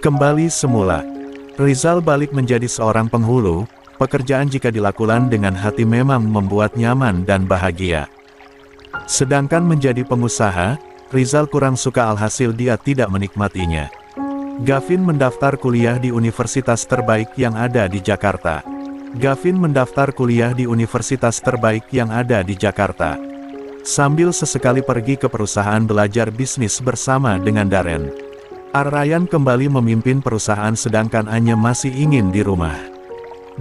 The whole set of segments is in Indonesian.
Kembali semula. Rizal balik menjadi seorang penghulu. Pekerjaan jika dilakukan dengan hati memang membuat nyaman dan bahagia. Sedangkan menjadi pengusaha, Rizal kurang suka alhasil dia tidak menikmatinya. Gavin mendaftar kuliah di universitas terbaik yang ada di Jakarta. Sambil sesekali pergi ke perusahaan belajar bisnis bersama dengan Darren. Arrayan kembali memimpin perusahaan sedangkan Anya masih ingin di rumah.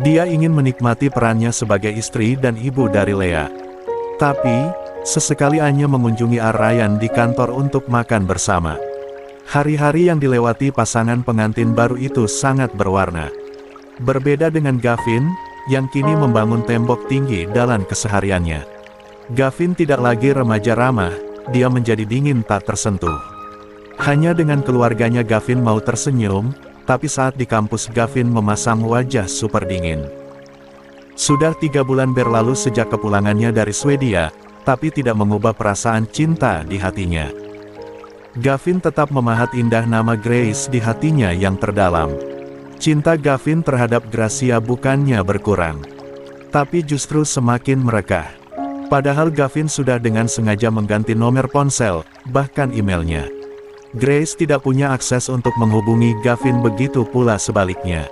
Dia ingin menikmati perannya sebagai istri dan ibu dari Lea. Tapi, sesekali Anya mengunjungi Arrayan di kantor untuk makan bersama. Hari-hari yang dilewati pasangan pengantin baru itu sangat berwarna. Berbeda dengan Gavin, yang kini membangun tembok tinggi dalam kesehariannya. Gavin tidak lagi remaja ramah, dia menjadi dingin tak tersentuh. Hanya dengan keluarganya Gavin mau tersenyum, tapi saat di kampus Gavin memasang wajah super dingin. Sudah 3 bulan berlalu sejak kepulangannya dari Swedia, tapi tidak mengubah perasaan cinta di hatinya. Gavin tetap memahat indah nama Grace di hatinya yang terdalam. Cinta Gavin terhadap Gracia bukannya berkurang, tapi justru semakin merekah. Padahal Gavin sudah dengan sengaja mengganti nomor ponsel, bahkan emailnya. Grace tidak punya akses untuk menghubungi Gavin, begitu pula sebaliknya.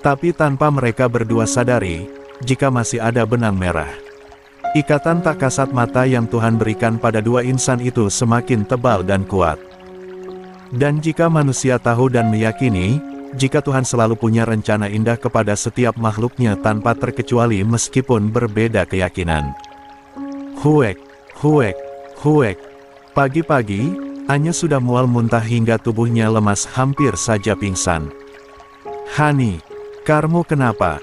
Tapi tanpa mereka berdua sadari, jika masih ada benang merah. Ikatan tak kasat mata yang Tuhan berikan pada dua insan itu semakin tebal dan kuat. Dan jika manusia tahu dan meyakini, jika Tuhan selalu punya rencana indah kepada setiap makhluknya tanpa terkecuali meskipun berbeda keyakinan. Huek, huek, huek. Pagi-pagi, Anya sudah mual muntah hingga tubuhnya lemas hampir saja pingsan. "Hani, kamu kenapa?"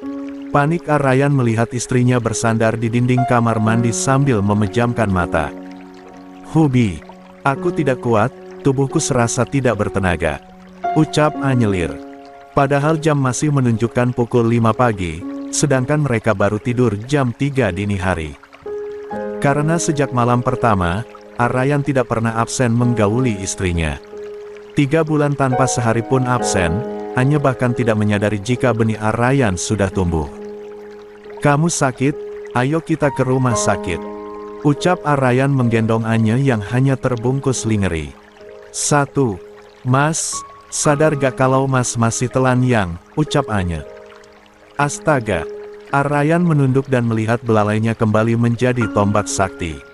Panik Arrayan melihat istrinya bersandar di dinding kamar mandi sambil memejamkan mata. "Hubi, aku tidak kuat, tubuhku serasa tidak bertenaga," ucap Anyelir. Padahal jam masih menunjukkan pukul 5 pagi, sedangkan mereka baru tidur jam 3 dini hari. Karena sejak malam pertama, Arrayan tidak pernah absen menggauli istrinya. 3 bulan tanpa sehari pun absen, Anya bahkan tidak menyadari jika benih Arrayan sudah tumbuh. "Kamu sakit? Ayo kita ke rumah sakit," ucap Arrayan menggendong Anya yang hanya terbungkus lingerie. "1. Mas, sadar gak kalau Mas masih telan yang," ucap Anya. "Astaga." Arrayan menunduk dan melihat belalainya kembali menjadi tombak sakti.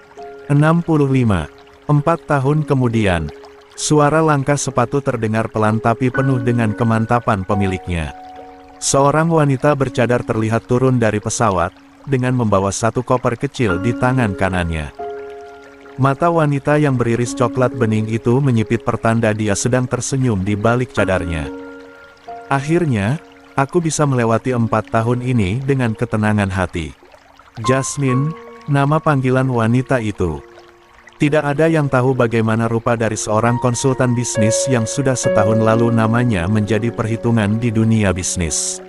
65. 4 tahun kemudian, suara langkah sepatu terdengar pelan tapi penuh dengan kemantapan pemiliknya. Seorang wanita bercadar terlihat turun dari pesawat, dengan membawa satu koper kecil di tangan kanannya. Mata wanita yang beriris coklat bening itu menyipit pertanda dia sedang tersenyum di balik cadarnya. "Akhirnya, aku bisa melewati 4 tahun ini dengan ketenangan hati." Jasmine, nama panggilan wanita itu. Tidak ada yang tahu bagaimana rupa dari seorang konsultan bisnis yang sudah setahun lalu namanya menjadi perhitungan di dunia bisnis.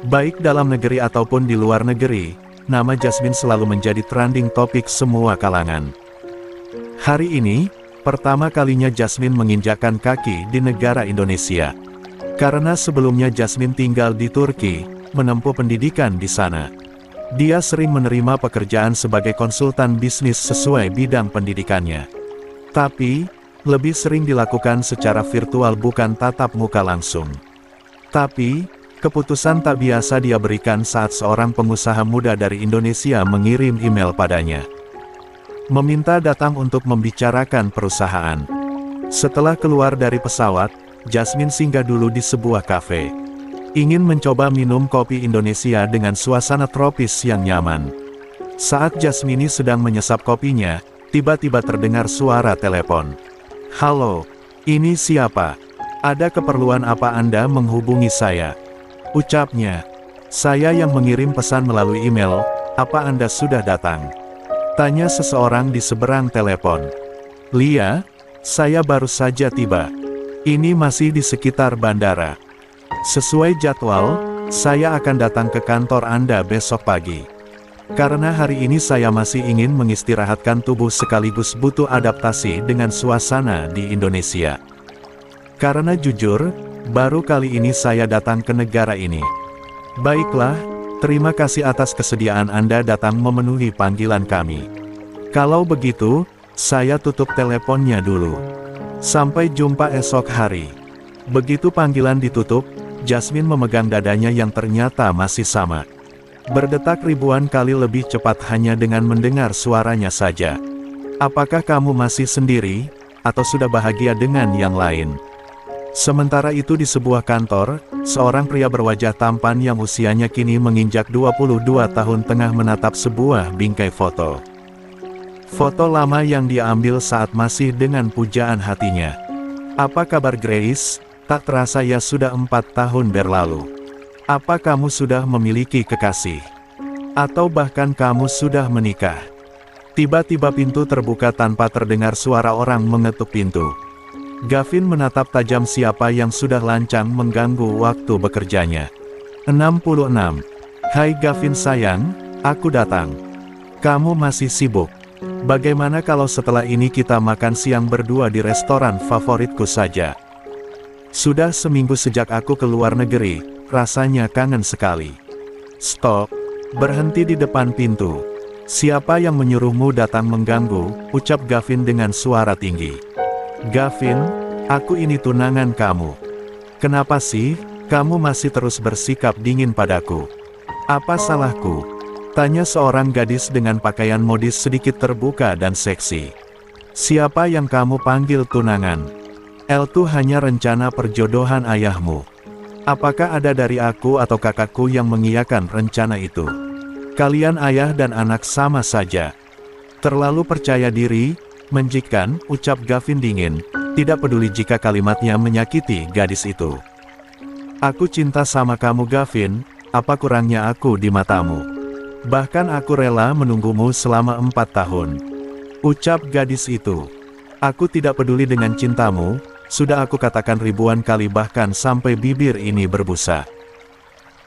Baik dalam negeri ataupun di luar negeri, nama Jasmine selalu menjadi trending topik semua kalangan. Hari ini, pertama kalinya Jasmine menginjakkan kaki di negara Indonesia. Karena sebelumnya Jasmine tinggal di Turki, menempuh pendidikan di sana. Dia sering menerima pekerjaan sebagai konsultan bisnis sesuai bidang pendidikannya. Tapi, lebih sering dilakukan secara virtual bukan tatap muka langsung. Tapi, keputusan tak biasa dia berikan saat seorang pengusaha muda dari Indonesia mengirim email padanya. Meminta datang untuk membicarakan perusahaan. Setelah keluar dari pesawat, Jasmine singgah dulu di sebuah kafe. Ingin mencoba minum kopi Indonesia dengan suasana tropis yang nyaman. Saat Jasmine sedang menyesap kopinya, tiba-tiba terdengar suara telepon. "Halo, ini siapa? Ada keperluan apa Anda menghubungi saya?" ucapnya. "Saya yang mengirim pesan melalui email, apa Anda sudah datang?" tanya seseorang di seberang telepon. "Lia, saya baru saja tiba. Ini masih di sekitar bandara. Sesuai jadwal, saya akan datang ke kantor Anda besok pagi. Karena hari ini saya masih ingin mengistirahatkan tubuh sekaligus butuh adaptasi dengan suasana di Indonesia." Karena jujur, Baru kali ini saya datang ke negara ini. Baiklah, terima kasih atas kesediaan Anda datang memenuhi panggilan kami. Kalau begitu, saya tutup teleponnya dulu. Sampai jumpa esok hari. Begitu panggilan ditutup, Jasmine memegang dadanya yang ternyata masih sama. Berdetak ribuan kali lebih cepat hanya dengan mendengar suaranya saja. Apakah kamu masih sendiri, atau sudah bahagia dengan yang lain? Sementara itu di sebuah kantor, seorang pria berwajah tampan yang usianya kini menginjak 22 tahun tengah menatap sebuah bingkai foto. Foto lama yang dia ambil saat masih dengan pujaan hatinya. Apa kabar Grace? Tak terasa ya sudah 4 tahun berlalu. Apa kamu sudah memiliki kekasih? Atau bahkan kamu sudah menikah? Tiba-tiba pintu terbuka tanpa terdengar suara orang mengetuk pintu. Gavin menatap tajam siapa yang sudah lancang mengganggu waktu bekerjanya. 66. Hai Gavin sayang, aku datang. Kamu masih sibuk? Bagaimana kalau setelah ini kita makan siang berdua di restoran favoritku saja? Sudah seminggu sejak aku ke luar negeri, rasanya kangen sekali. Stop, berhenti di depan pintu. Siapa yang menyuruhmu datang mengganggu? Ucap Gavin dengan suara tinggi. Gavin, aku ini tunangan kamu. Kenapa sih, kamu masih terus bersikap dingin padaku? Apa salahku? Tanya seorang gadis dengan pakaian modis sedikit terbuka dan seksi. Siapa yang kamu panggil tunangan? Itu hanya rencana perjodohan ayahmu. Apakah ada dari aku atau kakakku yang mengiyakan rencana itu? Kalian ayah dan anak sama saja. Terlalu percaya diri, menjikan, ucap Gavin dingin, tidak peduli jika kalimatnya menyakiti gadis itu. Aku cinta sama kamu Gavin, apa kurangnya aku di matamu? Bahkan aku rela menunggumu selama 4 tahun. Ucap gadis itu. Aku tidak peduli dengan cintamu, sudah aku katakan ribuan kali bahkan sampai bibir ini berbusa.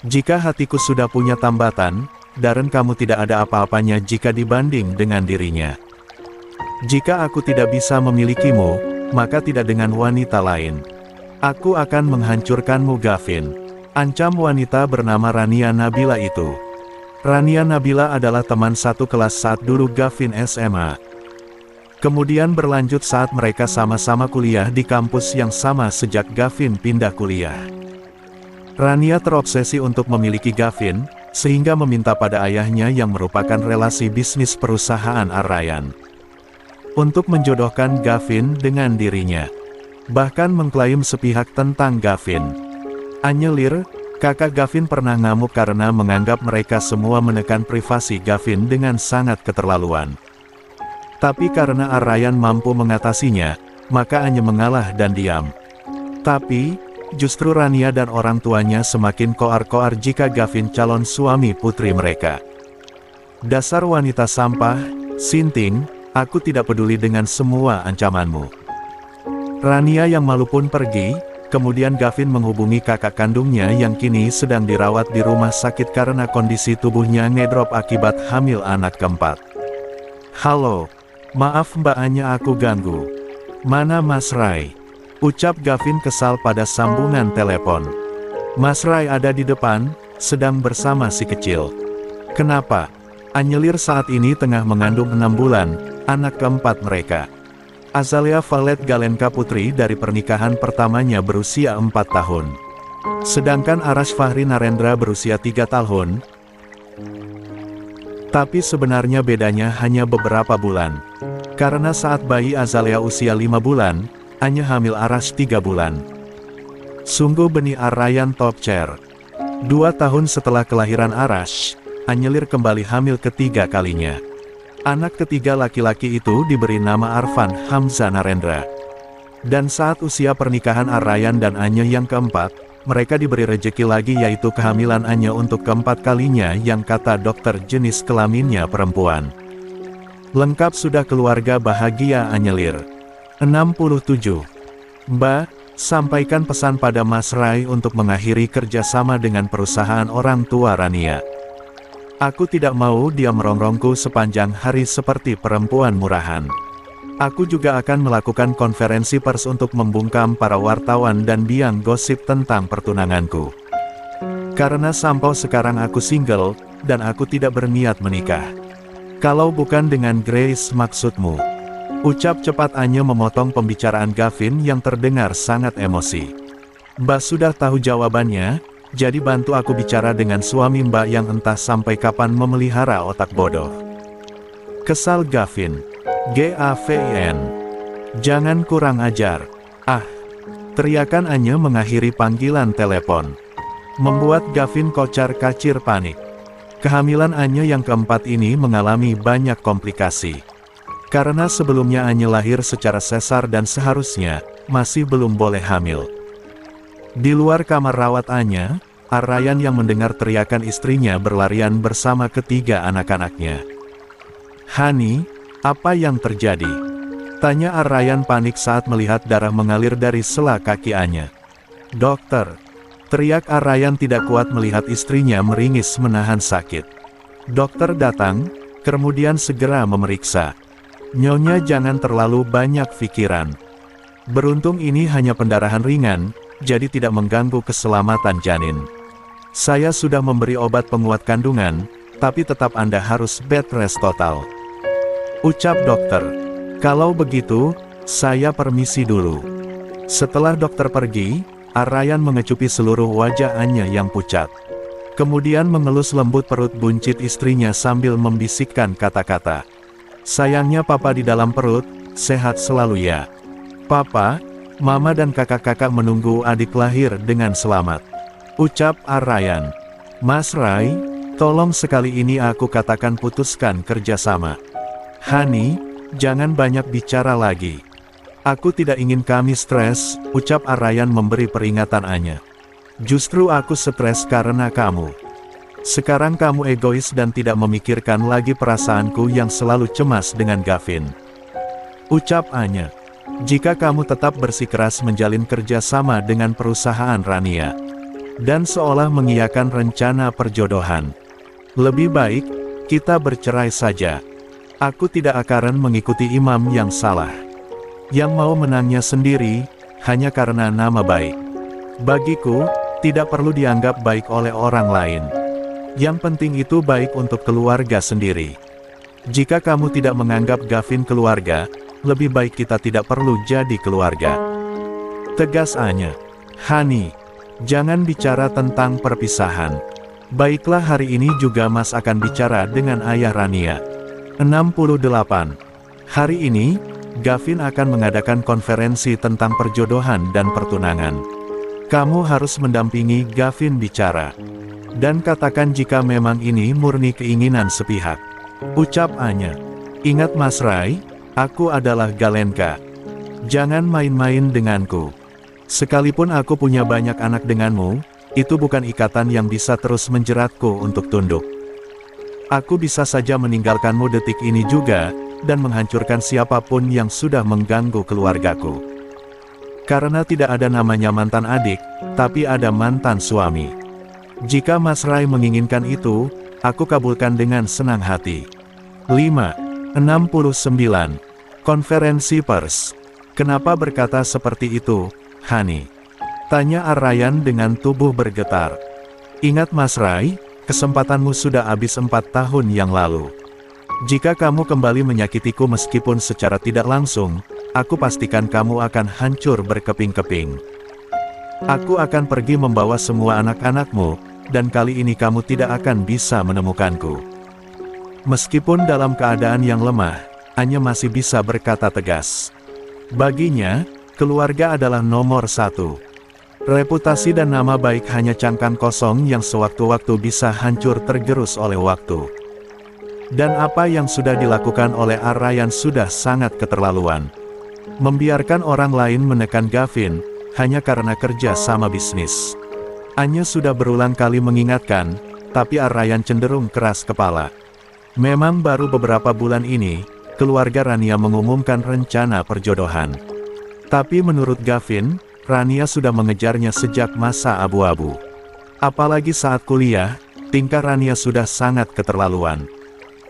Jika hatiku sudah punya tambatan, Darren kamu tidak ada apa-apanya jika dibanding dengan dirinya. Jika aku tidak bisa memilikimu, maka tidak dengan wanita lain. Aku akan menghancurkanmu Gavin. Ancam wanita bernama Rania Nabila itu. Rania Nabila adalah teman satu kelas saat dulu Gavin SMA. Kemudian berlanjut saat mereka sama-sama kuliah di kampus yang sama sejak Gavin pindah kuliah. Rania terobsesi untuk memiliki Gavin, sehingga meminta pada ayahnya yang merupakan relasi bisnis perusahaan Arrayan untuk menjodohkan Gavin dengan dirinya. Bahkan mengklaim sepihak tentang Gavin. Anyelir, kakak Gavin pernah ngamuk karena menganggap mereka semua menekan privasi Gavin dengan sangat keterlaluan. Tapi karena Arrayan mampu mengatasinya, maka Anya mengalah dan diam. Tapi, justru Rania dan orang tuanya semakin koar-koar jika Gavin calon suami putri mereka. Dasar wanita sampah, Sinting, aku tidak peduli dengan semua ancamanmu. Rania yang malu pun pergi. Kemudian Gavin menghubungi kakak kandungnya yang kini sedang dirawat di rumah sakit karena kondisi tubuhnya ngedrop akibat hamil anak keempat. Halo, maaf Mbak Anya aku ganggu. Mana Mas Rai? Ucap Gavin kesal pada sambungan telepon. Mas Rai ada di depan, sedang bersama si kecil. Kenapa? Anyelir saat ini tengah mengandung 6 bulan, anak keempat mereka. Azalea Valet Galenka putri dari pernikahan pertamanya berusia 4 tahun. Sedangkan Arash Fahri Narendra berusia 3 tahun. Tapi sebenarnya bedanya hanya beberapa bulan. Karena saat bayi Azalea usia 5 bulan, Anya hamil Arash 3 bulan. Sungguh benih Arrayan top chair. 2 tahun setelah kelahiran Arash, Anyelir kembali hamil ketiga kalinya. Anak ketiga laki-laki itu diberi nama Arfan Hamza Narendra. Dan saat usia pernikahan Arrayan dan Anya yang keempat, mereka diberi rejeki lagi yaitu kehamilan Anya untuk keempat kalinya yang kata dokter jenis kelaminnya perempuan. Lengkap sudah keluarga bahagia Anyelir. 67. Mbak, sampaikan pesan pada Mas Rai untuk mengakhiri kerjasama dengan perusahaan orang tua Rania. Aku tidak mau dia merongrongku sepanjang hari seperti perempuan murahan. Aku juga akan melakukan konferensi pers untuk membungkam para wartawan dan biang gosip tentang pertunanganku. Karena sampai sekarang aku single, dan aku tidak berniat menikah. Kalau bukan dengan Grace maksudmu. Ucap cepat Anya memotong pembicaraan Gavin yang terdengar sangat emosi. Mbak sudah tahu jawabannya, jadi bantu aku bicara dengan suami Mbak yang entah sampai kapan memelihara otak bodoh. Kesal Gavin. Gavin. Jangan kurang ajar. Ah. Teriakan Anya mengakhiri panggilan telepon. Membuat Gavin kocar-kacir panik. Kehamilan Anya yang keempat ini mengalami banyak komplikasi. Karena sebelumnya Anya lahir secara sesar dan seharusnya masih belum boleh hamil. Di luar kamar rawat Anya, Ryan yang mendengar teriakan istrinya berlarian bersama ketiga anak-anaknya. "Honey, apa yang terjadi?" tanya Ryan panik saat melihat darah mengalir dari sela kaki Anya. "Dokter," teriak Ryan tidak kuat melihat istrinya meringis menahan sakit. Dokter datang, kemudian segera memeriksa. "Nyonya jangan terlalu banyak pikiran. Beruntung ini hanya pendarahan ringan, jadi tidak mengganggu keselamatan janin. Saya sudah memberi obat penguat kandungan, tapi tetap Anda harus bed rest total." Ucap dokter. "Kalau begitu, saya permisi dulu." Setelah dokter pergi, Ryan mengecupi seluruh wajah Anya yang pucat. Kemudian mengelus lembut perut buncit istrinya sambil membisikkan kata-kata. "Sayangnya Papa di dalam perut, sehat selalu ya. Papa, Mama dan kakak-kakak menunggu adik lahir dengan selamat." Ucap Ryan. "Mas Ray, tolong sekali ini aku katakan putuskan kerjasama. Honey, jangan banyak bicara lagi. Aku tidak ingin kami stres," ucap Ryan memberi peringatan Anya. "Justru aku stres karena kamu. Sekarang kamu egois dan tidak memikirkan lagi perasaanku yang selalu cemas dengan Gavin." Ucap Anya. "Jika kamu tetap bersikeras menjalin kerjasama dengan perusahaan Rania, dan seolah mengiyakan rencana perjodohan, lebih baik kita bercerai saja. Aku tidak akan mengikuti imam yang salah, yang mau menangnya sendiri, hanya karena nama baik. Bagiku, tidak perlu dianggap baik oleh orang lain. Yang penting itu baik untuk keluarga sendiri. Jika kamu tidak menganggap Gavin keluarga, lebih baik kita tidak perlu jadi keluarga." Tegas Anya. "Honey, jangan bicara tentang perpisahan. Baiklah hari ini juga Mas akan bicara dengan ayah Rania." 68. Hari ini, Gavin akan mengadakan konferensi tentang perjodohan dan pertunangan. Kamu harus mendampingi Gavin bicara. Dan katakan jika memang ini murni keinginan sepihak. Ucap Anya. "Ingat Mas Ray, aku adalah Galenka. Jangan main-main denganku. Sekalipun aku punya banyak anak denganmu, itu bukan ikatan yang bisa terus menjeratku untuk tunduk. Aku bisa saja meninggalkanmu detik ini juga, dan menghancurkan siapapun yang sudah mengganggu keluargaku. Karena tidak ada namanya mantan adik, tapi ada mantan suami. Jika Mas Ray menginginkan itu, aku kabulkan dengan senang hati." 69. Konferensi pers. "Kenapa berkata seperti itu, Honey?" tanya Ryan dengan tubuh bergetar. "Ingat Mas Ray, kesempatanmu sudah habis 4 tahun yang lalu. Jika kamu kembali menyakitiku meskipun secara tidak langsung, aku pastikan kamu akan hancur berkeping-keping. Aku akan pergi membawa semua anak-anakmu, dan kali ini kamu tidak akan bisa menemukanku." Meskipun dalam keadaan yang lemah, Anya masih bisa berkata tegas. Baginya, keluarga adalah nomor 1. Reputasi dan nama baik hanya cangkang kosong yang sewaktu-waktu bisa hancur tergerus oleh waktu. Dan apa yang sudah dilakukan oleh Ryan sudah sangat keterlaluan. Membiarkan orang lain menekan Gavin, hanya karena kerja sama bisnis. Anya sudah berulang kali mengingatkan, tapi Ryan cenderung keras kepala. Memang baru beberapa bulan ini, keluarga Rania mengumumkan rencana perjodohan. Tapi menurut Gavin, Rania sudah mengejarnya sejak masa abu-abu. Apalagi saat kuliah, tingkah Rania sudah sangat keterlaluan.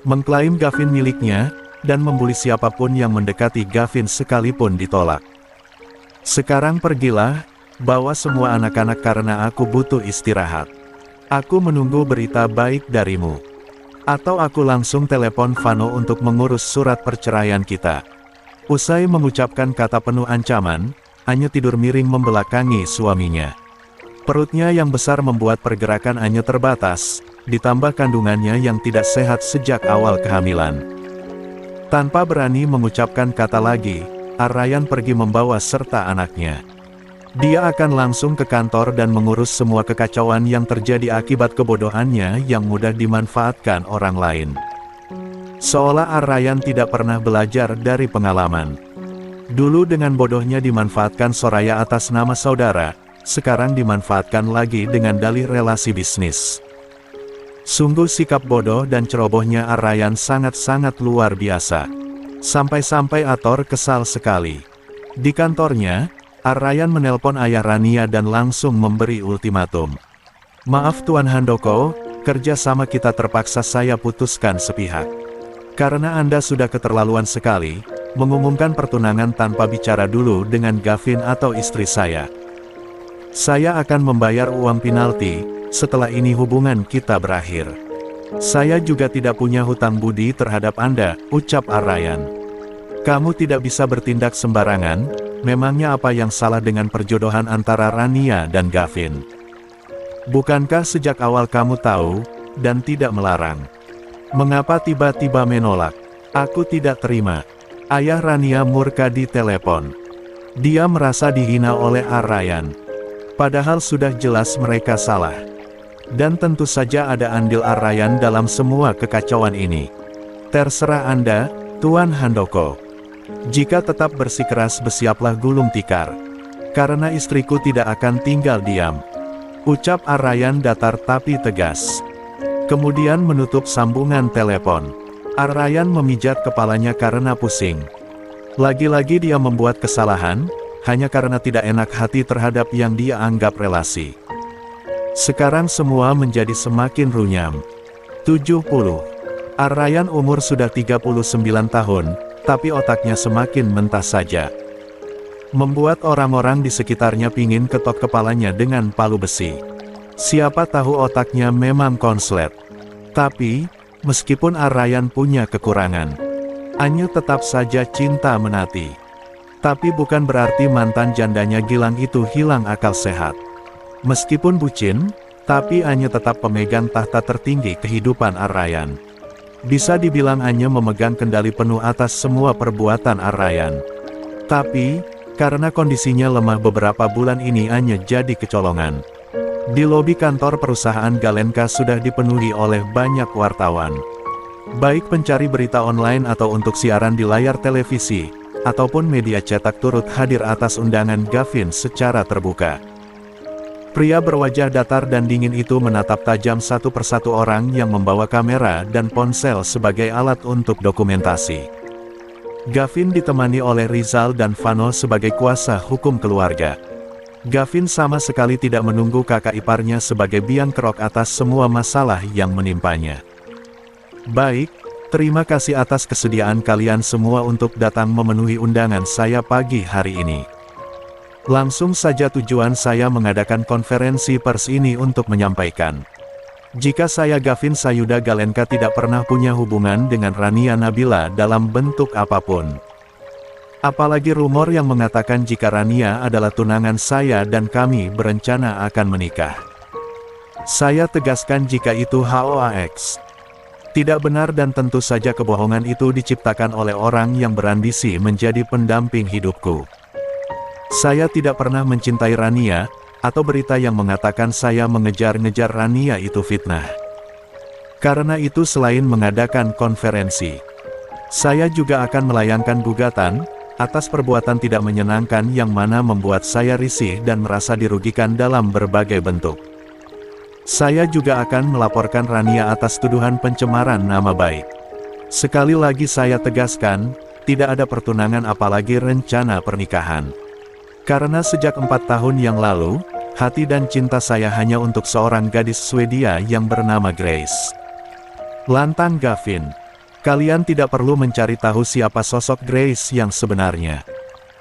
Mengklaim Gavin miliknya, dan membuli siapapun yang mendekati Gavin sekalipun ditolak. Sekarang pergilah, bawa semua anak-anak karena aku butuh istirahat. Aku menunggu berita baik darimu. Atau aku langsung telepon Vano untuk mengurus surat perceraian kita. Usai mengucapkan kata penuh ancaman, Anya tidur miring membelakangi suaminya. Perutnya yang besar membuat pergerakan Anya terbatas, ditambah kandungannya yang tidak sehat sejak awal kehamilan. Tanpa berani mengucapkan kata lagi, Ar-Rayyan pergi membawa serta anaknya. Dia akan langsung ke kantor dan mengurus semua kekacauan yang terjadi akibat kebodohannya yang mudah dimanfaatkan orang lain. Seolah Ar-Rayyan tidak pernah belajar dari pengalaman. Dulu dengan bodohnya dimanfaatkan Soraya atas nama saudara, sekarang dimanfaatkan lagi dengan dalih relasi bisnis. Sungguh sikap bodoh dan cerobohnya Ar-Rayyan sangat-sangat luar biasa. Sampai-sampai Ator kesal sekali. Di kantornya, Ar-Rayyan menelpon ayah Rania dan langsung memberi ultimatum. Maaf Tuan Handoko, kerja sama kita terpaksa saya putuskan sepihak. Karena Anda sudah keterlaluan sekali, mengumumkan pertunangan tanpa bicara dulu dengan Gavin atau istri saya. Saya akan membayar uang penalti, setelah ini hubungan kita berakhir. Saya juga tidak punya hutang budi terhadap Anda, ucap Ar-Rayyan. Kamu tidak bisa bertindak sembarangan, memangnya apa yang salah dengan perjodohan antara Rania dan Gavin? Bukankah sejak awal kamu tahu, dan tidak melarang? Mengapa tiba-tiba menolak? Aku tidak terima. Ayah Rania murka di telepon. Dia merasa dihina oleh Ar-Rayyan. Padahal sudah jelas mereka salah. Dan tentu saja ada andil Ar-Rayyan dalam semua kekacauan ini. Terserah Anda, Tuan Handoko. Jika tetap bersikeras bersiaplah gulung tikar. Karena istriku tidak akan tinggal diam. Ucap Ar-Rayyan datar tapi tegas. Kemudian menutup sambungan telepon. Ar-Rayyan memijat kepalanya karena pusing. Lagi-lagi dia membuat kesalahan, hanya karena tidak enak hati terhadap yang dia anggap relasi. Sekarang semua menjadi semakin runyam. 70. Ar-Rayyan umur sudah 39 tahun, tapi otaknya semakin mentah saja. Membuat orang-orang di sekitarnya pingin ketok kepalanya dengan palu besi. Siapa tahu otaknya memang konslet. Tapi, meskipun Ar-Rayyan punya kekurangan, Anya tetap saja cinta menati. Tapi bukan berarti mantan jandanya Gilang itu hilang akal sehat. Meskipun bucin, tapi Anya tetap pemegang tahta tertinggi kehidupan Ar-Rayyan. Bisa dibilang Anya memegang kendali penuh atas semua perbuatan Ar-Rayyan. Tapi, karena kondisinya lemah beberapa bulan ini Anya jadi kecolongan. Di lobi kantor perusahaan Galenka sudah dipenuhi oleh banyak wartawan. Baik pencari berita online atau untuk siaran di layar televisi, ataupun media cetak turut hadir atas undangan Gavin secara terbuka. Pria berwajah datar dan dingin itu menatap tajam satu persatu orang yang membawa kamera dan ponsel sebagai alat untuk dokumentasi. Gavin ditemani oleh Rizal dan Vano sebagai kuasa hukum keluarga. Gavin sama sekali tidak menunggu kakak iparnya sebagai biang kerok atas semua masalah yang menimpanya. Baik, terima kasih atas kesediaan kalian semua untuk datang memenuhi undangan saya pagi hari ini. Langsung saja tujuan saya mengadakan konferensi pers ini untuk menyampaikan. Jika saya Gavin Sayuda Galenka tidak pernah punya hubungan dengan Rania Nabila dalam bentuk apapun. Apalagi rumor yang mengatakan jika Rania adalah tunangan saya dan kami berencana akan menikah. Saya tegaskan jika itu hoax. Tidak benar dan tentu saja kebohongan itu diciptakan oleh orang yang berambisi menjadi pendamping hidupku. Saya tidak pernah mencintai Rania, atau berita yang mengatakan saya mengejar-ngejar Rania itu fitnah. Karena itu selain mengadakan konferensi, saya juga akan melayangkan gugatan, atas perbuatan tidak menyenangkan yang mana membuat saya risih dan merasa dirugikan dalam berbagai bentuk. Saya juga akan melaporkan Rania atas tuduhan pencemaran nama baik. Sekali lagi saya tegaskan, tidak ada pertunangan apalagi rencana pernikahan. Karena sejak 4 tahun yang lalu, hati dan cinta saya hanya untuk seorang gadis Swedia yang bernama Grace. Lantang Gavin. Kalian tidak perlu mencari tahu siapa sosok Grace yang sebenarnya.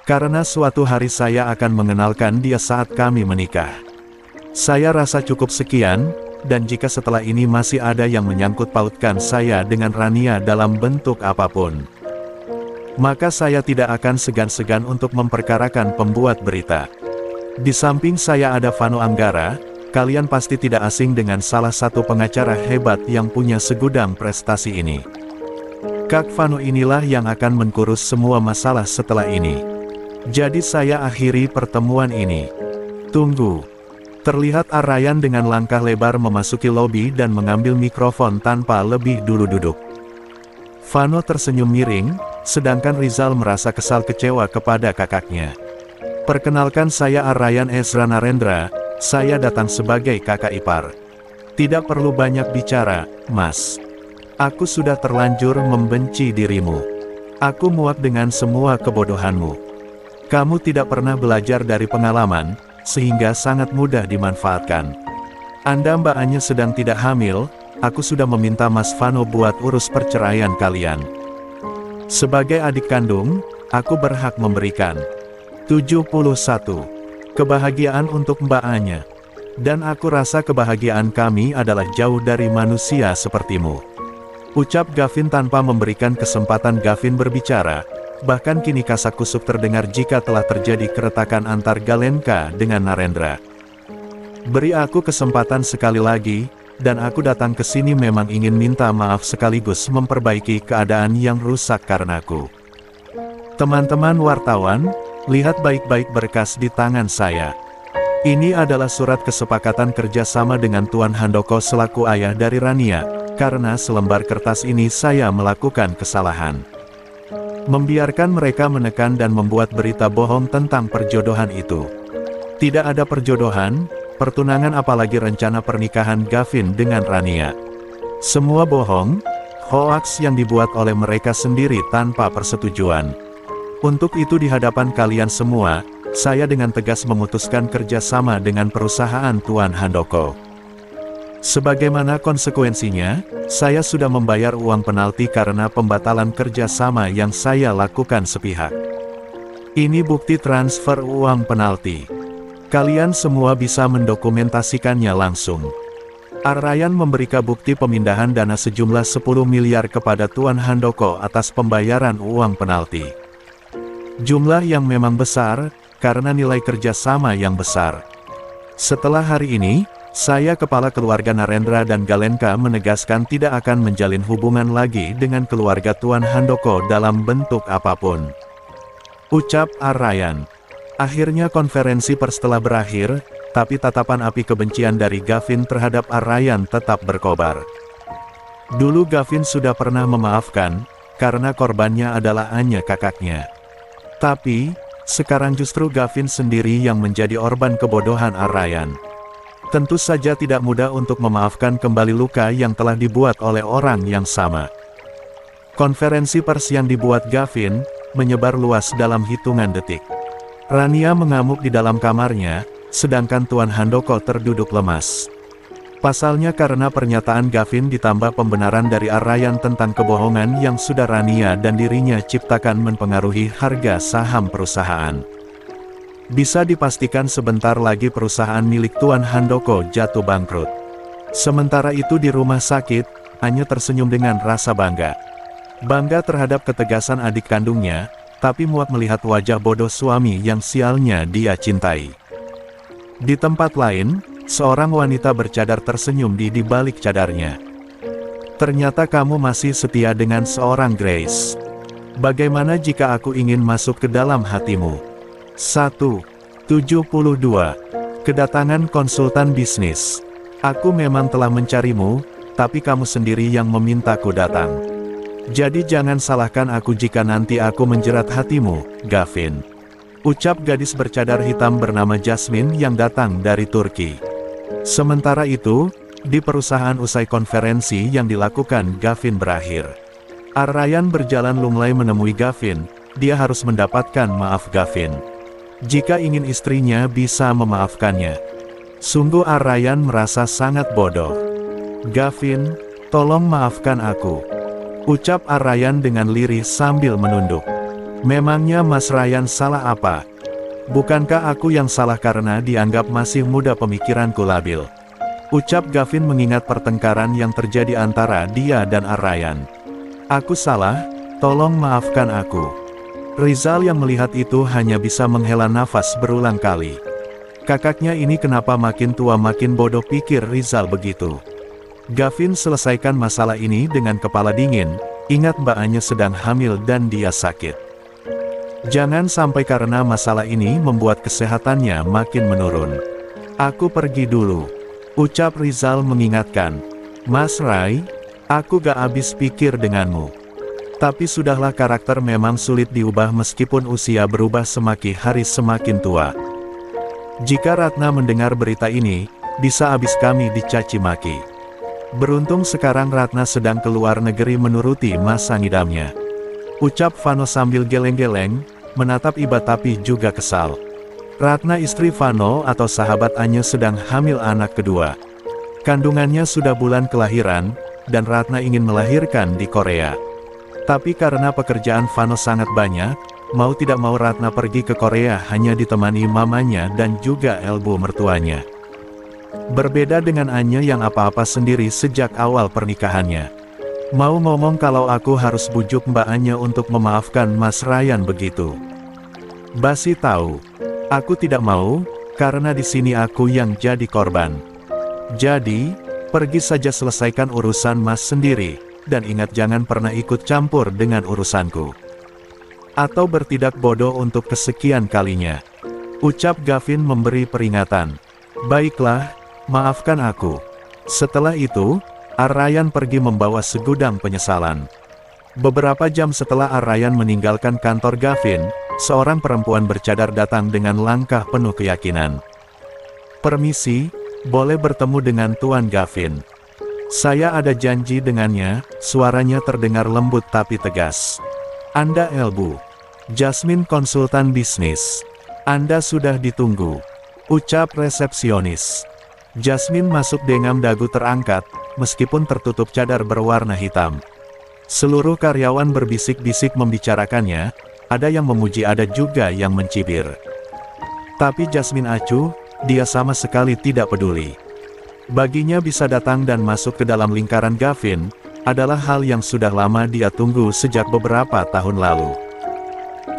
Karena suatu hari saya akan mengenalkan dia saat kami menikah. Saya rasa cukup sekian, dan jika setelah ini masih ada yang menyangkut pautkan saya dengan Rania dalam bentuk apapun, maka saya tidak akan segan-segan untuk memperkarakan pembuat berita. Di samping saya ada Vano Anggara, kalian pasti tidak asing dengan salah satu pengacara hebat yang punya segudang prestasi ini. Kak Vano inilah yang akan mengurus semua masalah setelah ini. Jadi saya akhiri pertemuan ini. Tunggu. Terlihat Arrayan dengan langkah lebar memasuki lobi dan mengambil mikrofon tanpa lebih dulu duduk. Vano tersenyum miring, sedangkan Rizal merasa kesal kecewa kepada kakaknya. Perkenalkan, saya Arrayan Ezra Narendra, saya datang sebagai kakak ipar. Tidak perlu banyak bicara, Mas. Aku sudah terlanjur membenci dirimu. Aku muak dengan semua kebodohanmu. Kamu tidak pernah belajar dari pengalaman, sehingga sangat mudah dimanfaatkan. Anda mbaknya sedang tidak hamil, aku sudah meminta Mas Vano buat urus perceraian kalian. Sebagai adik kandung, aku berhak memberikan 71 kebahagiaan untuk mbaknya. Dan aku rasa kebahagiaan kami adalah jauh dari manusia sepertimu. Ucap Gavin tanpa memberikan kesempatan Gavin berbicara. Bahkan kini kasak-kusuk terdengar jika telah terjadi keretakan antar Galenka dengan Narendra. Beri aku kesempatan sekali lagi, dan aku datang ke sini memang ingin minta maaf sekaligus memperbaiki keadaan yang rusak karenaku. Teman-teman wartawan, lihat baik-baik berkas di tangan saya. Ini adalah surat kesepakatan kerjasama dengan Tuan Handoko selaku ayah dari Rania, karena selembar kertas ini saya melakukan kesalahan. Membiarkan mereka menekan dan membuat berita bohong tentang perjodohan itu. Tidak ada perjodohan, pertunangan apalagi rencana pernikahan Gavin dengan Rania. Semua bohong, hoaks yang dibuat oleh mereka sendiri tanpa persetujuan. Untuk itu di hadapan kalian semua, saya dengan tegas memutuskan kerjasama dengan perusahaan Tuan Handoko. Sebagaimana konsekuensinya, saya sudah membayar uang penalti karena pembatalan kerjasama yang saya lakukan sepihak. Ini bukti transfer uang penalti. Kalian semua bisa mendokumentasikannya langsung. Arrayan memberikan bukti pemindahan dana sejumlah 10 miliar kepada Tuan Handoko atas pembayaran uang penalti. Jumlah yang memang besar, karena nilai kerjasama yang besar. Setelah hari ini, saya kepala keluarga Narendra dan Galenka menegaskan tidak akan menjalin hubungan lagi dengan keluarga Tuan Handoko dalam bentuk apapun. Ucap Arrayan. Akhirnya konferensi pers telah berakhir, tapi tatapan api kebencian dari Gavin terhadap Arrayan tetap berkobar. Dulu Gavin sudah pernah memaafkan, karena korbannya adalah hanya kakaknya. Tapi, sekarang justru Gavin sendiri yang menjadi korban kebodohan Arrayan. Tentu saja tidak mudah untuk memaafkan kembali luka yang telah dibuat oleh orang yang sama. Konferensi pers yang dibuat Gavin, menyebar luas dalam hitungan detik. Rania mengamuk di dalam kamarnya, sedangkan Tuan Handoko terduduk lemas. Pasalnya karena pernyataan Gavin ditambah pembenaran dari Arrayan tentang kebohongan yang sudah Rania dan dirinya ciptakan mempengaruhi harga saham perusahaan. Bisa dipastikan sebentar lagi perusahaan milik Tuan Handoko jatuh bangkrut. Sementara itu di rumah sakit, Anya tersenyum dengan rasa bangga. Bangga terhadap ketegasan adik kandungnya, tapi muak melihat wajah bodoh suami yang sialnya dia cintai. Di tempat lain, seorang wanita bercadar tersenyum di balik cadarnya. Ternyata kamu masih setia dengan seorang Grace. Bagaimana jika aku ingin masuk ke dalam hatimu? 172. Kedatangan konsultan bisnis. Aku memang telah mencarimu, tapi kamu sendiri yang memintaku datang. Jadi jangan salahkan aku jika nanti aku menjerat hatimu, Gavin. Ucap gadis bercadar hitam bernama Jasmine yang datang dari Turki. Sementara itu, di perusahaan usai konferensi yang dilakukan Gavin berakhir. Arrayan berjalan lunglai menemui Gavin, dia harus mendapatkan maaf Gavin. Jika ingin istrinya bisa memaafkannya. Sungguh Arrayan merasa sangat bodoh. Gavin, tolong maafkan aku. Ucap Ryan dengan lirih sambil menunduk. Memangnya Mas Ryan salah apa? Bukankah aku yang salah karena dianggap masih muda, pemikiranku labil? Ucap Gavin mengingat pertengkaran yang terjadi antara dia dan Ryan. Aku salah, tolong maafkan aku. Rizal yang melihat itu hanya bisa menghela nafas berulang kali. Kakaknya ini kenapa makin tua makin bodoh, pikir Rizal begitu. Gavin selesaikan masalah ini dengan kepala dingin, ingat Mbak Anya sedang hamil dan dia sakit. Jangan sampai karena masalah ini membuat kesehatannya makin menurun. Aku pergi dulu. Ucap Rizal mengingatkan. Mas Rai, aku gak habis pikir denganmu. Tapi sudahlah, karakter memang sulit diubah meskipun usia berubah semakin hari semakin tua. Jika Ratna mendengar berita ini, bisa habis kami dicaci maki. Beruntung sekarang Ratna sedang keluar negeri menuruti masa ngidamnya. Ucap Vano sambil geleng-geleng, menatap Iba tapi juga kesal. Ratna istri Vano atau sahabat Anya sedang hamil anak kedua. Kandungannya sudah bulan kelahiran, dan Ratna ingin melahirkan di Korea. Tapi karena pekerjaan Vano sangat banyak, mau tidak mau Ratna pergi ke Korea hanya ditemani mamanya dan juga elbu mertuanya. Berbeda dengan Anya yang apa-apa sendiri sejak awal pernikahannya. Mau ngomong kalau aku harus bujuk Mbak Anya untuk memaafkan Mas Ryan begitu. Basi tahu. Aku tidak mau, karena di sini aku yang jadi korban. Jadi, pergi saja selesaikan urusan Mas sendiri, dan ingat jangan pernah ikut campur dengan urusanku. Atau bertindak bodoh untuk kesekian kalinya. Ucap Gavin memberi peringatan. Baiklah, maafkan aku. Setelah itu, Ryan pergi membawa segudang penyesalan. Beberapa jam setelah Ryan meninggalkan kantor Gavin, seorang perempuan bercadar datang dengan langkah penuh keyakinan. Permisi, boleh bertemu dengan Tuan Gavin. Saya ada janji dengannya, suaranya terdengar lembut tapi tegas. Anda Elbu. Jasmine konsultan bisnis. Anda sudah ditunggu. Ucap resepsionis. Jasmine masuk dengan dagu terangkat, meskipun tertutup cadar berwarna hitam. Seluruh karyawan berbisik-bisik membicarakannya, ada yang memuji ada juga yang mencibir. Tapi Jasmine acuh, dia sama sekali tidak peduli. Baginya bisa datang dan masuk ke dalam lingkaran Gavin, adalah hal yang sudah lama dia tunggu sejak beberapa tahun lalu.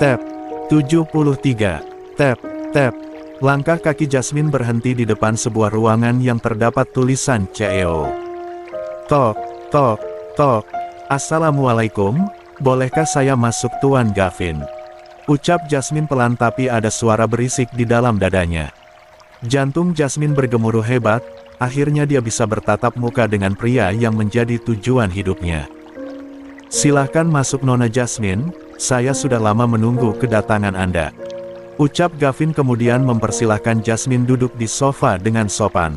Tap 73, tap, tap. Langkah kaki Jasmine berhenti di depan sebuah ruangan yang terdapat tulisan CEO. Tok, tok, tok. Assalamualaikum, bolehkah saya masuk Tuan Gavin? Ucap Jasmine pelan tapi ada suara berisik di dalam dadanya. Jantung Jasmine bergemuruh hebat, akhirnya dia bisa bertatap muka dengan pria yang menjadi tujuan hidupnya. Silahkan masuk Nona Jasmine, saya sudah lama menunggu kedatangan Anda. Ucap Gavin kemudian mempersilahkan Jasmine duduk di sofa dengan sopan.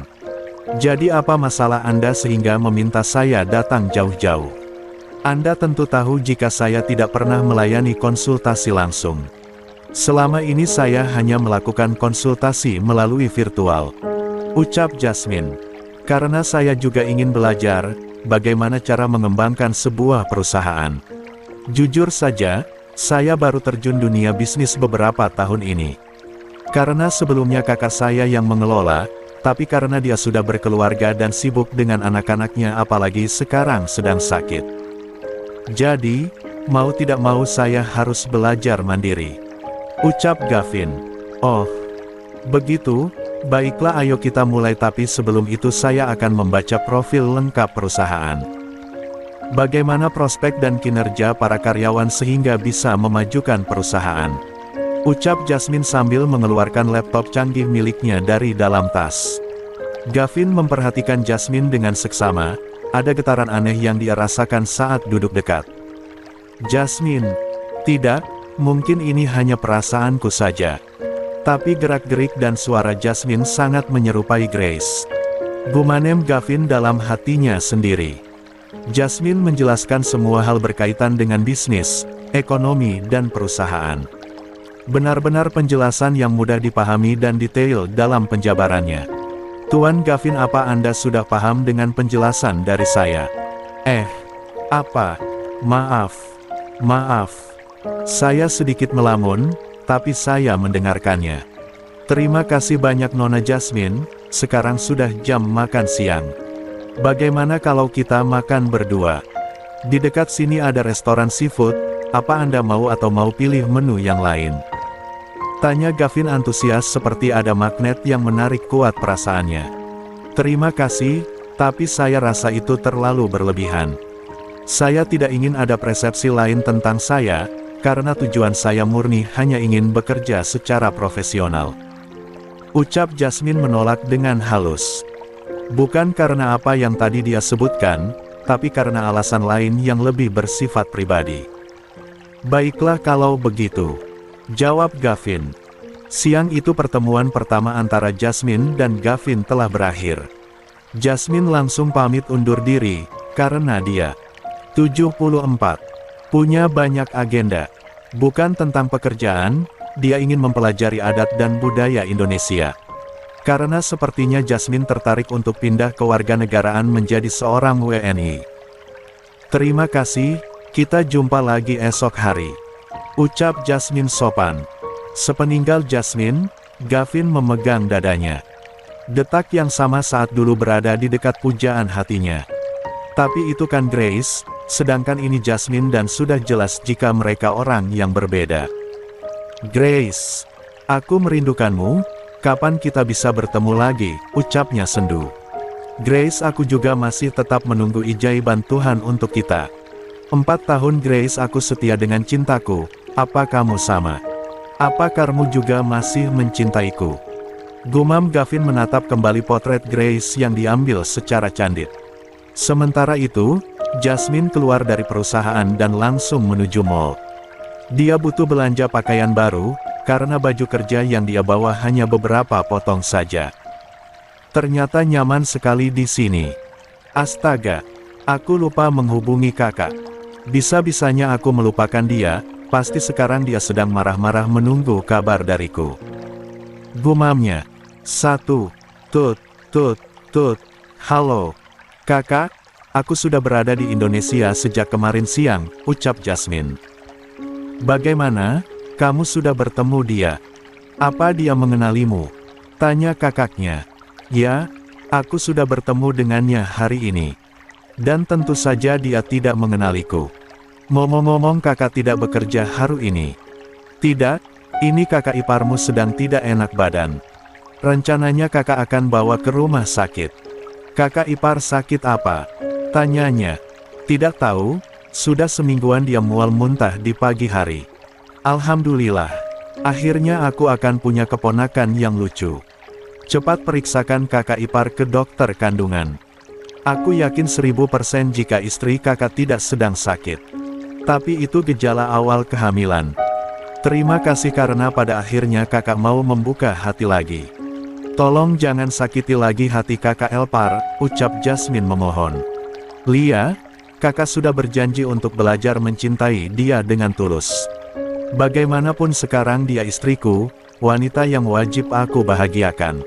Jadi apa masalah Anda sehingga meminta saya datang jauh-jauh? Anda tentu tahu jika saya tidak pernah melayani konsultasi langsung. Selama ini saya hanya melakukan konsultasi melalui virtual. Ucap Jasmine. Karena saya juga ingin belajar, bagaimana cara mengembangkan sebuah perusahaan. Jujur saja, saya baru terjun dunia bisnis beberapa tahun ini. Karena sebelumnya kakak saya yang mengelola, tapi karena dia sudah berkeluarga dan sibuk dengan anak-anaknya apalagi sekarang sedang sakit. Jadi, mau tidak mau saya harus belajar mandiri. Ucap Gavin. Oh, begitu, baiklah ayo kita mulai tapi sebelum itu saya akan membaca profil lengkap perusahaan. Bagaimana prospek dan kinerja para karyawan sehingga bisa memajukan perusahaan. Ucap Jasmine sambil mengeluarkan laptop canggih miliknya dari dalam tas. Gavin memperhatikan Jasmine dengan seksama, ada getaran aneh yang dia rasakan saat duduk dekat. Jasmine, tidak, mungkin ini hanya perasaanku saja. Tapi gerak-gerik dan suara Jasmine sangat menyerupai Grace. Gumanem Gavin dalam hatinya sendiri. Jasmine menjelaskan semua hal berkaitan dengan bisnis, ekonomi dan perusahaan. Benar-benar penjelasan yang mudah dipahami dan detail dalam penjabarannya. Tuan Gavin, apa Anda sudah paham dengan penjelasan dari saya? Apa? Maaf. Saya sedikit melamun, tapi saya mendengarkannya. Terima kasih banyak Nona Jasmine, sekarang sudah jam makan siang. Bagaimana kalau kita makan berdua? Di dekat sini ada restoran seafood, apa Anda mau atau mau pilih menu yang lain? Tanya Gavin antusias seperti ada magnet yang menarik kuat perasaannya. Terima kasih, tapi saya rasa itu terlalu berlebihan. Saya tidak ingin ada persepsi lain tentang saya, karena tujuan saya murni hanya ingin bekerja secara profesional. Ucap Jasmine menolak dengan halus. Bukan karena apa yang tadi dia sebutkan, tapi karena alasan lain yang lebih bersifat pribadi. Baiklah kalau begitu, jawab Gavin. Siang itu pertemuan pertama antara Jasmine dan Gavin telah berakhir. Jasmine langsung pamit undur diri, karena dia 74. Punya banyak agenda. Bukan tentang pekerjaan, dia ingin mempelajari adat dan budaya Indonesia. Karena sepertinya Jasmine tertarik untuk pindah kewarganegaraan menjadi seorang WNI. Terima kasih, kita jumpa lagi esok hari. Ucap Jasmine sopan. Sepeninggal Jasmine, Gavin memegang dadanya. Detak yang sama saat dulu berada di dekat pujaan hatinya. Tapi itu kan Grace, sedangkan ini Jasmine dan sudah jelas jika mereka orang yang berbeda. Grace, aku merindukanmu, kapan kita bisa bertemu lagi, ucapnya sendu. Grace, aku juga masih tetap menunggu ijaiban Tuhan untuk kita. 4 tahun Grace, aku setia dengan cintaku, apa kamu sama? Apa kamu juga masih mencintaiku? Gumam Gavin menatap kembali potret Grace yang diambil secara candid. Sementara itu, Jasmine keluar dari perusahaan dan langsung menuju mall. Dia butuh belanja pakaian baru, karena baju kerja yang dia bawa hanya beberapa potong saja. Ternyata nyaman sekali di sini. Astaga, aku lupa menghubungi kakak. Bisa-bisanya aku melupakan dia, pasti sekarang dia sedang marah-marah menunggu kabar dariku. Gumamnya. Tut. Halo. Kakak, aku sudah berada di Indonesia sejak kemarin siang, ucap Jasmine. Bagaimana, kamu sudah bertemu dia? Apa dia mengenalimu? Tanya kakaknya. Ya, aku sudah bertemu dengannya hari ini. Dan tentu saja dia tidak mengenaliku. Ngomong-ngomong kakak tidak bekerja hari ini. Tidak, ini kakak iparmu sedang tidak enak badan. Rencananya kakak akan bawa ke rumah sakit. Kakak ipar sakit apa? Tanyanya. Tidak tahu, sudah semingguan dia mual muntah di pagi hari. Alhamdulillah, akhirnya aku akan punya keponakan yang lucu. Cepat periksakan kakak ipar ke dokter kandungan. Aku yakin 1000% jika istri kakak tidak sedang sakit. Tapi itu gejala awal kehamilan. Terima kasih karena pada akhirnya kakak mau membuka hati lagi. Tolong jangan sakiti lagi hati kakak Elpar, ucap Jasmine memohon. Lia, kakak sudah berjanji untuk belajar mencintai dia dengan tulus. Bagaimanapun sekarang dia istriku, wanita yang wajib aku bahagiakan.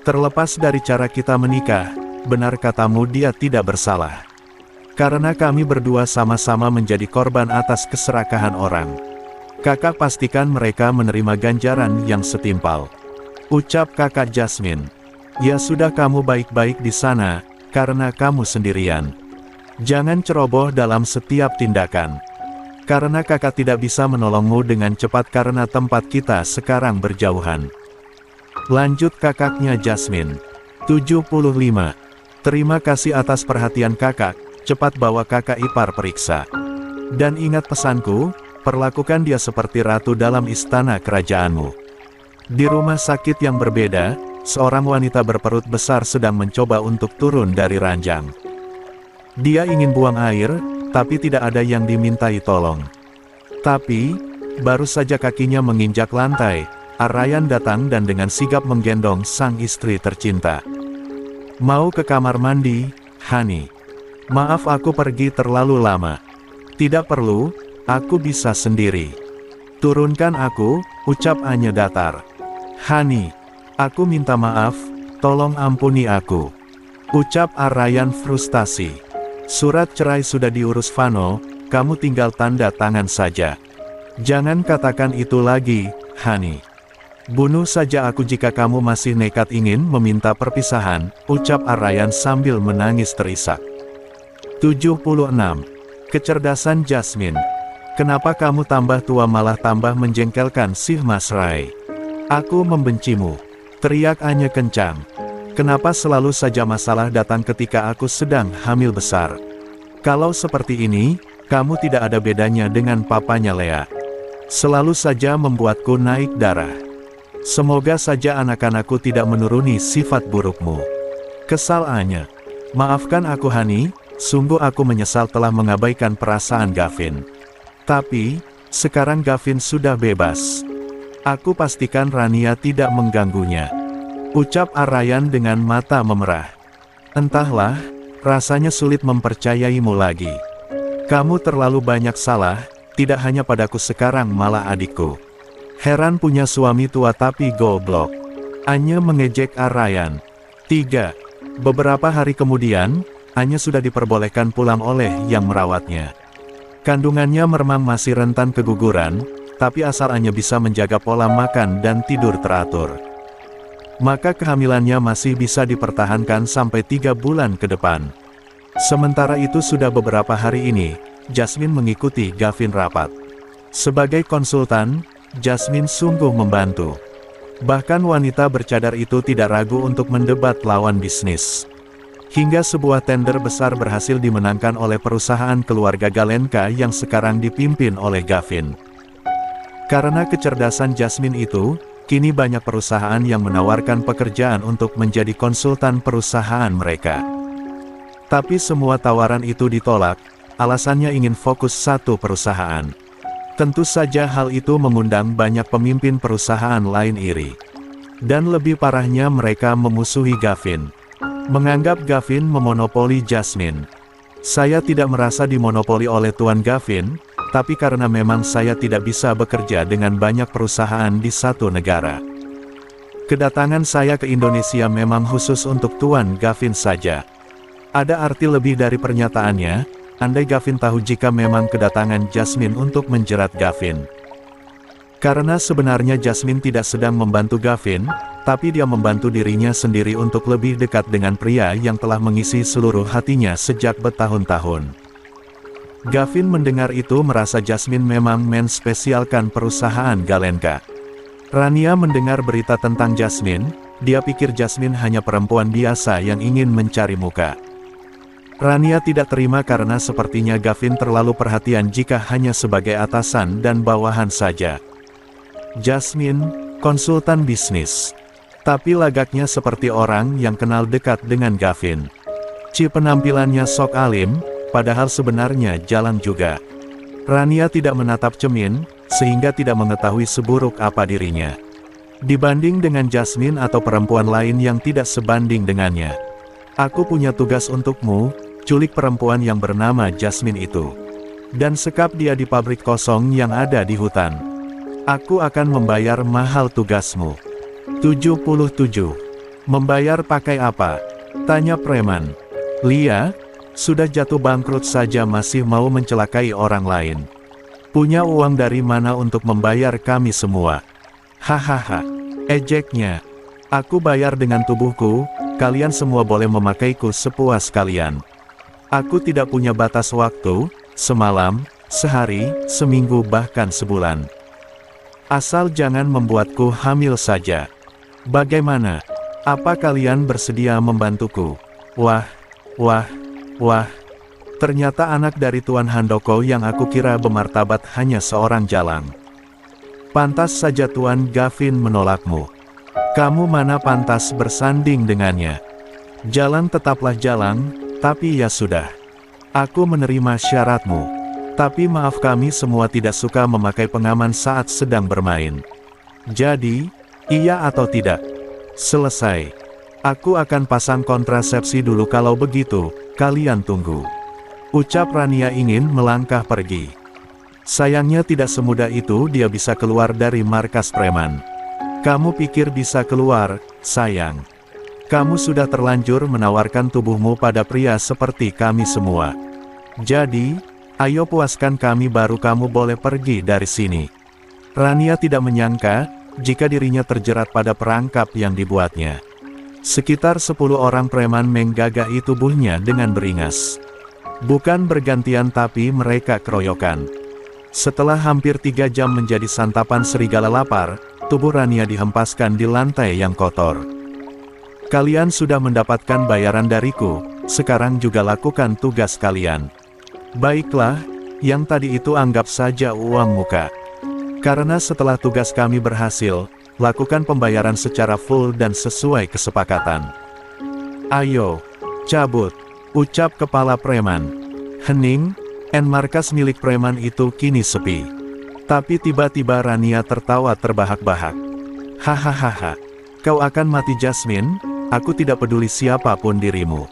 Terlepas dari cara kita menikah, benar katamu dia tidak bersalah. Karena kami berdua sama-sama menjadi korban atas keserakahan orang. Kakak pastikan mereka menerima ganjaran yang setimpal. Ucap kakak Jasmine. Ya sudah kamu baik-baik di sana, karena kamu sendirian. Jangan ceroboh dalam setiap tindakan. Karena kakak tidak bisa menolongmu dengan cepat karena tempat kita sekarang berjauhan. Lanjut kakaknya Jasmine. 75. Terima kasih atas perhatian kakak, cepat bawa kakak ipar periksa. Dan ingat pesanku, perlakukan dia seperti ratu dalam istana kerajaanmu. Di rumah sakit yang berbeda, seorang wanita berperut besar sedang mencoba untuk turun dari ranjang. Dia ingin buang air, tapi tidak ada yang dimintai tolong. Tapi, baru saja kakinya menginjak lantai, Ryan datang dan dengan sigap menggendong sang istri tercinta. Mau ke kamar mandi, Hani? Maaf aku pergi terlalu lama. Tidak perlu, aku bisa sendiri. Turunkan aku, ucap Anya datar. Hani, aku minta maaf, tolong ampuni aku. Ucap Ryan frustasi. Surat cerai sudah diurus Vano, kamu tinggal tanda tangan saja. Jangan katakan itu lagi, Hani. Bunuh saja aku jika kamu masih nekat ingin meminta perpisahan, ucap Aryan sambil menangis terisak. 76. Kecerdasan Jasmine. Kenapa kamu tambah tua malah tambah menjengkelkan sih Mas Rai? Aku membencimu. Teriak Anya kencang. Kenapa selalu saja masalah datang ketika aku sedang hamil besar? Kalau seperti ini, kamu tidak ada bedanya dengan papanya Lea. Selalu saja membuatku naik darah. Semoga saja anak-anakku tidak menuruni sifat burukmu. Kesal Anya. Maafkan aku Hani, sungguh aku menyesal telah mengabaikan perasaan Gavin. Tapi, sekarang Gavin sudah bebas. Aku pastikan Rania tidak mengganggunya. Ucap Aryan dengan mata memerah. Entahlah, rasanya sulit mempercayaimu lagi. Kamu terlalu banyak salah, tidak hanya padaku sekarang malah adikku. Heran punya suami tua tapi goblok. Anya mengejek Aryan. 3. Beberapa hari kemudian, Anya sudah diperbolehkan pulang oleh yang merawatnya. Kandungannya memang masih rentan keguguran, tapi asal Anya bisa menjaga pola makan dan tidur teratur, maka kehamilannya masih bisa dipertahankan sampai 3 bulan ke depan. Sementara itu sudah beberapa hari ini, Jasmine mengikuti Gavin rapat. Sebagai konsultan, Jasmine sungguh membantu. Bahkan wanita bercadar itu tidak ragu untuk mendebat lawan bisnis. Hingga sebuah tender besar berhasil dimenangkan oleh perusahaan keluarga Galenka yang sekarang dipimpin oleh Gavin. Karena kecerdasan Jasmine itu, kini banyak perusahaan yang menawarkan pekerjaan untuk menjadi konsultan perusahaan mereka. Tapi semua tawaran itu ditolak, alasannya ingin fokus satu perusahaan. Tentu saja hal itu mengundang banyak pemimpin perusahaan lain iri. Dan lebih parahnya mereka memusuhi Gavin. Menganggap Gavin memonopoli Jasmine. Saya tidak merasa dimonopoli oleh Tuan Gavin, tapi karena memang saya tidak bisa bekerja dengan banyak perusahaan di satu negara. Kedatangan saya ke Indonesia memang khusus untuk Tuan Gavin saja. Ada arti lebih dari pernyataannya. Andai Gavin tahu jika memang kedatangan Jasmine untuk menjerat Gavin. Karena sebenarnya Jasmine tidak sedang membantu Gavin, tapi dia membantu dirinya sendiri untuk lebih dekat dengan pria yang telah mengisi seluruh hatinya sejak bertahun-tahun. Gavin mendengar itu merasa Jasmine memang menspesialkan perusahaan Galenka. Rania mendengar berita tentang Jasmine, dia pikir Jasmine hanya perempuan biasa yang ingin mencari muka. Rania tidak terima karena sepertinya Gavin terlalu perhatian jika hanya sebagai atasan dan bawahan saja. Jasmine, konsultan bisnis. Tapi lagaknya seperti orang yang kenal dekat dengan Gavin. Penampilannya sok alim, padahal sebenarnya jalan juga. Rania tidak menatap cermin, sehingga tidak mengetahui seburuk apa dirinya. Dibanding dengan Jasmine atau perempuan lain yang tidak sebanding dengannya. Aku punya tugas untukmu, culik perempuan yang bernama Jasmine itu. Dan sekap dia di pabrik kosong yang ada di hutan. Aku akan membayar mahal tugasmu. 77. Membayar pakai apa? Tanya preman. Lia, sudah jatuh bangkrut saja masih mau mencelakai orang lain. Punya uang dari mana untuk membayar kami semua? Hahaha. Ejeknya. Aku bayar dengan tubuhku, kalian semua boleh memakaiku sepuas kalian. Aku tidak punya batas waktu, semalam, sehari, seminggu bahkan sebulan. Asal jangan membuatku hamil saja. Bagaimana? Apa kalian bersedia membantuku? Wah, wah, wah. Ternyata anak dari Tuan Handoko yang aku kira bermartabat hanya seorang jalang. Pantas saja Tuan Gavin menolakmu. Kamu mana pantas bersanding dengannya. Jalang tetaplah jalang, tapi ya sudah. Aku menerima syaratmu. Tapi maaf kami semua tidak suka memakai pengaman saat sedang bermain. Jadi, iya atau tidak? Selesai. Aku akan pasang kontrasepsi dulu kalau begitu, kalian tunggu. Ucap Rania ingin melangkah pergi. Sayangnya tidak semudah itu dia bisa keluar dari markas preman. Kamu pikir bisa keluar, sayang? Kamu sudah terlanjur menawarkan tubuhmu pada pria seperti kami semua. Jadi, Ayo puaskan kami baru kamu boleh pergi dari sini. Rania tidak menyangka, jika dirinya terjerat pada perangkap yang dibuatnya. Sekitar 10 orang preman menggagai tubuhnya dengan beringas. Bukan bergantian tapi mereka keroyokan. Setelah hampir 3 jam menjadi santapan serigala lapar, tubuh Rania dihempaskan di lantai yang kotor. Kalian sudah mendapatkan bayaran dariku, sekarang juga lakukan tugas kalian. Baiklah, yang tadi itu anggap saja uang muka. Karena setelah tugas kami berhasil, lakukan pembayaran secara full dan sesuai kesepakatan. Ayo, cabut, ucap kepala preman. Hening, markas milik preman itu kini sepi. Tapi tiba-tiba Rania tertawa terbahak-bahak. Hahaha, kau akan mati Jasmine, aku tidak peduli siapapun dirimu.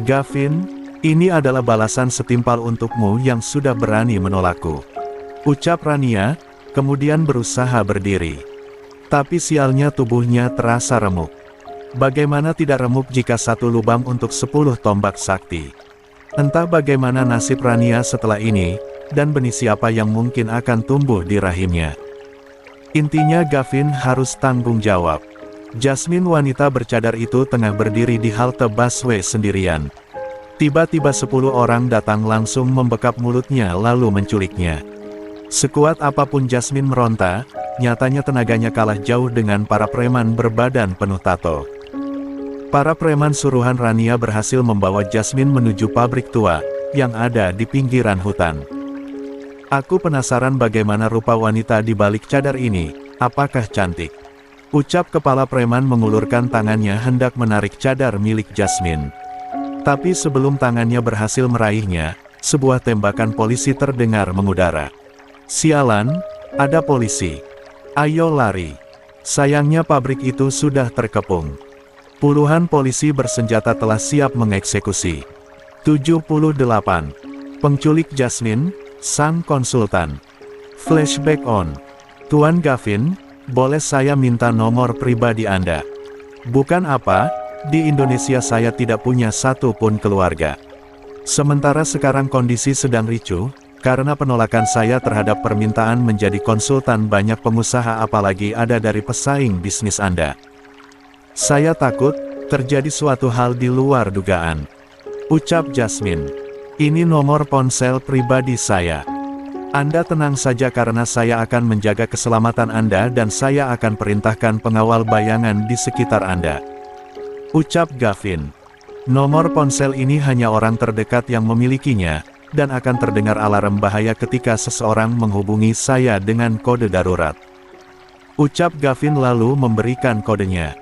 Gavin, ini adalah balasan setimpal untukmu yang sudah berani menolakku. Ucap Rania, kemudian berusaha berdiri. Tapi sialnya tubuhnya terasa remuk. Bagaimana tidak remuk jika satu lubang untuk 10 tombak sakti. Entah bagaimana nasib Rania setelah ini, dan benih siapa yang mungkin akan tumbuh di rahimnya. Intinya Gavin harus tanggung jawab. Jasmine wanita bercadar itu tengah berdiri di halte busway sendirian. Tiba-tiba 10 orang datang langsung membekap mulutnya lalu menculiknya. Sekuat apapun Jasmine meronta, nyatanya tenaganya kalah jauh dengan para preman berbadan penuh tato. Para preman suruhan Rania berhasil membawa Jasmine menuju pabrik tua, yang ada di pinggiran hutan. Aku penasaran bagaimana rupa wanita di balik cadar ini, apakah cantik? Ucap kepala preman mengulurkan tangannya hendak menarik cadar milik Jasmine. Tapi sebelum tangannya berhasil meraihnya, sebuah tembakan polisi terdengar mengudara. Sialan, ada polisi. Ayo lari. Sayangnya pabrik itu sudah terkepung. Puluhan polisi bersenjata telah siap mengeksekusi. 78. Penculik Jasmine, sang konsultan. Flashback on. Tuan Gavin, boleh saya minta nomor pribadi Anda? Bukan apa, di Indonesia saya tidak punya satu pun keluarga. Sementara sekarang kondisi sedang ricuh, karena penolakan saya terhadap permintaan menjadi konsultan banyak pengusaha apalagi ada dari pesaing bisnis Anda. Saya takut, terjadi suatu hal di luar dugaan. Ucap Jasmine. Ini nomor ponsel pribadi saya. Anda tenang saja karena saya akan menjaga keselamatan Anda dan saya akan perintahkan pengawal bayangan di sekitar Anda. Ucap Gavin. Nomor ponsel ini hanya orang terdekat yang memilikinya, dan akan terdengar alarm bahaya ketika seseorang menghubungi saya dengan kode darurat. Ucap Gavin lalu memberikan kodenya.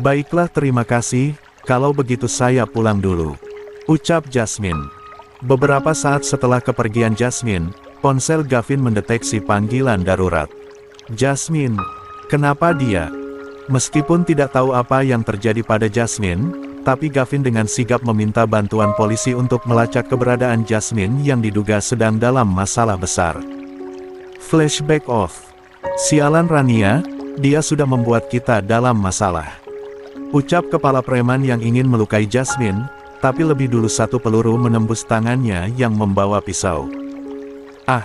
Baiklah terima kasih, kalau begitu saya pulang dulu. Ucap Jasmine. Beberapa saat setelah kepergian Jasmine, ponsel Gavin mendeteksi panggilan darurat. Jasmine, kenapa dia? Meskipun tidak tahu apa yang terjadi pada Jasmine, tapi Gavin dengan sigap meminta bantuan polisi untuk melacak keberadaan Jasmine yang diduga sedang dalam masalah besar. Flashback off. Sialan Rania, dia sudah membuat kita dalam masalah. Ucap kepala preman yang ingin melukai Jasmine, tapi lebih dulu satu peluru menembus tangannya yang membawa pisau. Ah!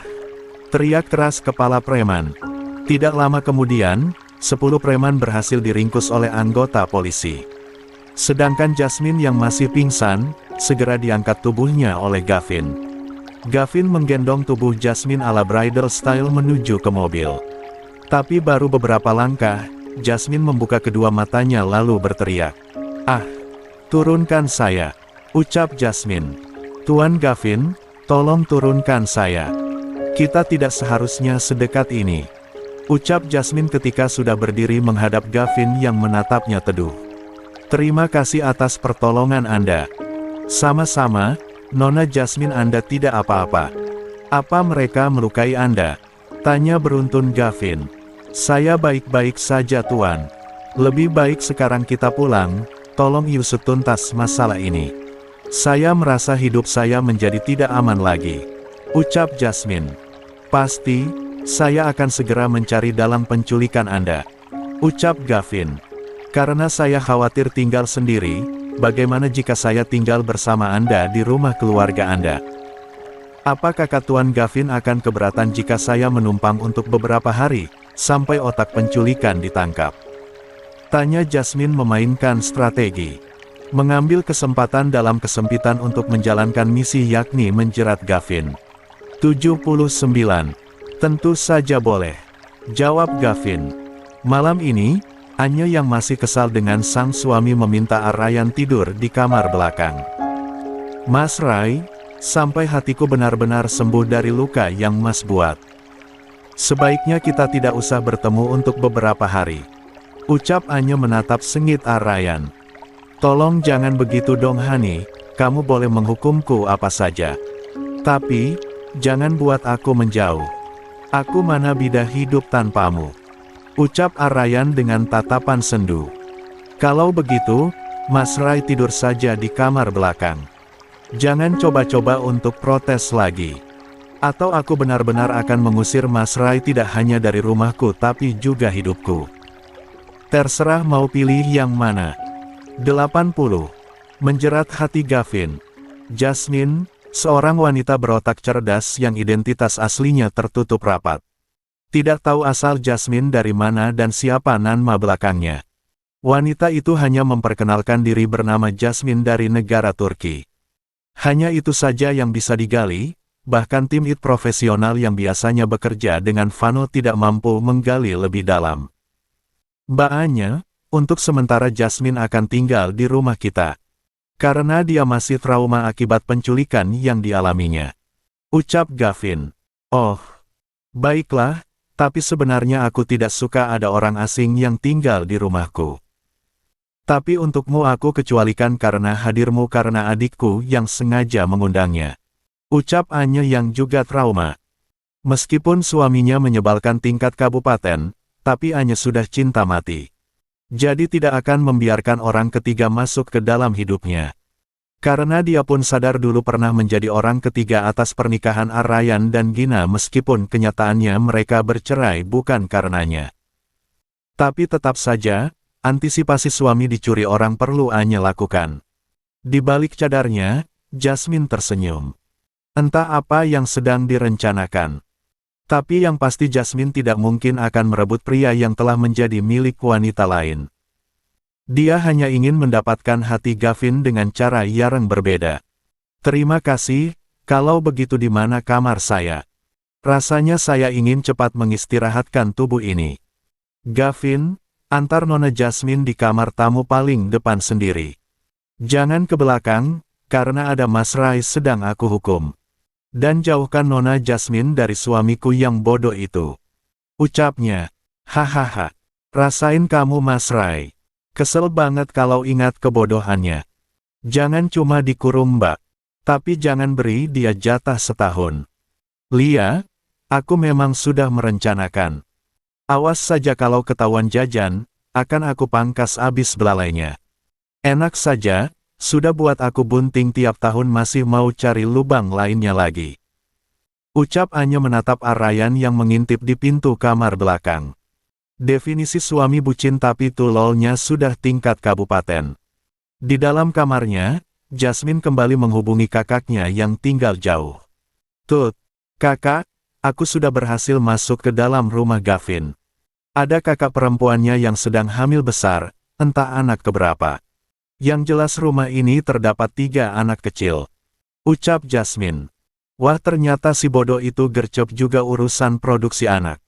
Teriak keras kepala preman. Tidak lama kemudian, 10 preman berhasil diringkus oleh anggota polisi. Sedangkan Jasmine yang masih pingsan, segera diangkat tubuhnya oleh Gavin. Gavin menggendong tubuh Jasmine ala bridal style menuju ke mobil. Tapi baru beberapa langkah, Jasmine membuka kedua matanya lalu berteriak. Ah! Turunkan saya! Ucap Jasmine. Tuan Gavin, tolong turunkan saya. Kita tidak seharusnya sedekat ini. Ucap Jasmine ketika sudah berdiri menghadap Gavin yang menatapnya teduh. Terima kasih atas pertolongan Anda. Sama-sama, Nona Jasmine Anda tidak apa-apa. Apa mereka melukai Anda? Tanya beruntun Gavin. Saya baik-baik saja Tuan. Lebih baik sekarang kita pulang, tolong usut tuntas masalah ini. Saya merasa hidup saya menjadi tidak aman lagi. Ucap Jasmine. Pasti, saya akan segera mencari dalang penculikan Anda. Ucap Gavin. Karena saya khawatir tinggal sendiri, bagaimana jika saya tinggal bersama Anda di rumah keluarga Anda? Apa kakak Tuan Gavin akan keberatan jika saya menumpang untuk beberapa hari, sampai otak penculikan ditangkap? Tanya Jasmine memainkan strategi. Mengambil kesempatan dalam kesempitan untuk menjalankan misi yakni menjerat Gavin. 79. Tentu saja boleh. Jawab Gavin. Malam ini, Anya yang masih kesal dengan sang suami meminta Aryan tidur di kamar belakang. Mas Rai, sampai hatiku benar-benar sembuh dari luka yang Mas buat. Sebaiknya kita tidak usah bertemu untuk beberapa hari. Ucap Anya menatap sengit Aryan. Tolong jangan begitu dong Hani, kamu boleh menghukumku apa saja. Tapi, jangan buat aku menjauh. Aku mana bisa hidup tanpamu. Ucap Aryan dengan tatapan sendu. Kalau begitu, Mas Rai tidur saja di kamar belakang. Jangan coba-coba untuk protes lagi. Atau aku benar-benar akan mengusir Mas Rai tidak hanya dari rumahku tapi juga hidupku. Terserah mau pilih yang mana. 80. Menjerat hati Gavin. Jasmine, seorang wanita berotak cerdas yang identitas aslinya tertutup rapat. Tidak tahu asal Jasmine dari mana dan siapa nama belakangnya. Wanita itu hanya memperkenalkan diri bernama Jasmine dari negara Turki. Hanya itu saja yang bisa digali, bahkan tim IT profesional yang biasanya bekerja dengan Vano tidak mampu menggali lebih dalam. Mbak Anya, untuk sementara Jasmine akan tinggal di rumah kita. Karena dia masih trauma akibat penculikan yang dialaminya. Ucap Gavin. Oh, baiklah, tapi sebenarnya aku tidak suka ada orang asing yang tinggal di rumahku. Tapi untukmu aku kecualikan karena hadirmu karena adikku yang sengaja mengundangnya. Ucap Anya yang juga trauma. Meskipun suaminya menyebalkan tingkat kabupaten, tapi Anya sudah cinta mati. Jadi tidak akan membiarkan orang ketiga masuk ke dalam hidupnya. Karena dia pun sadar dulu pernah menjadi orang ketiga atas pernikahan Aryan dan Gina meskipun kenyataannya mereka bercerai bukan karenanya. Tapi tetap saja, antisipasi suami dicuri orang perlu Anya lakukan. Di balik cadarnya, Jasmine tersenyum. Entah apa yang sedang direncanakan. Tapi yang pasti Jasmine tidak mungkin akan merebut pria yang telah menjadi milik wanita lain. Dia hanya ingin mendapatkan hati Gavin dengan cara yang berbeda. Terima kasih, kalau begitu di mana kamar saya? Rasanya saya ingin cepat mengistirahatkan tubuh ini. Gavin, antar Nona Jasmine di kamar tamu paling depan sendiri. Jangan ke belakang, karena ada Mas Rai sedang aku hukum. Dan jauhkan Nona Jasmine dari suamiku yang bodoh itu. Ucapnya. Hahaha. Rasain kamu Mas Rai. Kesel banget kalau ingat kebodohannya. Jangan cuma dikurung Mbak. Tapi jangan beri dia jatah setahun. Lia, aku memang sudah merencanakan. Awas saja kalau ketahuan jajan, akan aku pangkas abis belalainya. Enak saja, sudah buat aku bunting tiap tahun masih mau cari lubang lainnya lagi. Ucap Anya menatap Aryan yang mengintip di pintu kamar belakang. Definisi suami bucin tapi tulolnya sudah tingkat kabupaten. Di dalam kamarnya, Jasmine kembali menghubungi kakaknya yang tinggal jauh. Tut, kakak, aku sudah berhasil masuk ke dalam rumah Gavin. Ada kakak perempuannya yang sedang hamil besar, entah anak keberapa. Yang jelas rumah ini terdapat 3 anak kecil. Ucap Jasmine. Wah ternyata si bodoh itu gercep juga urusan produksi anak.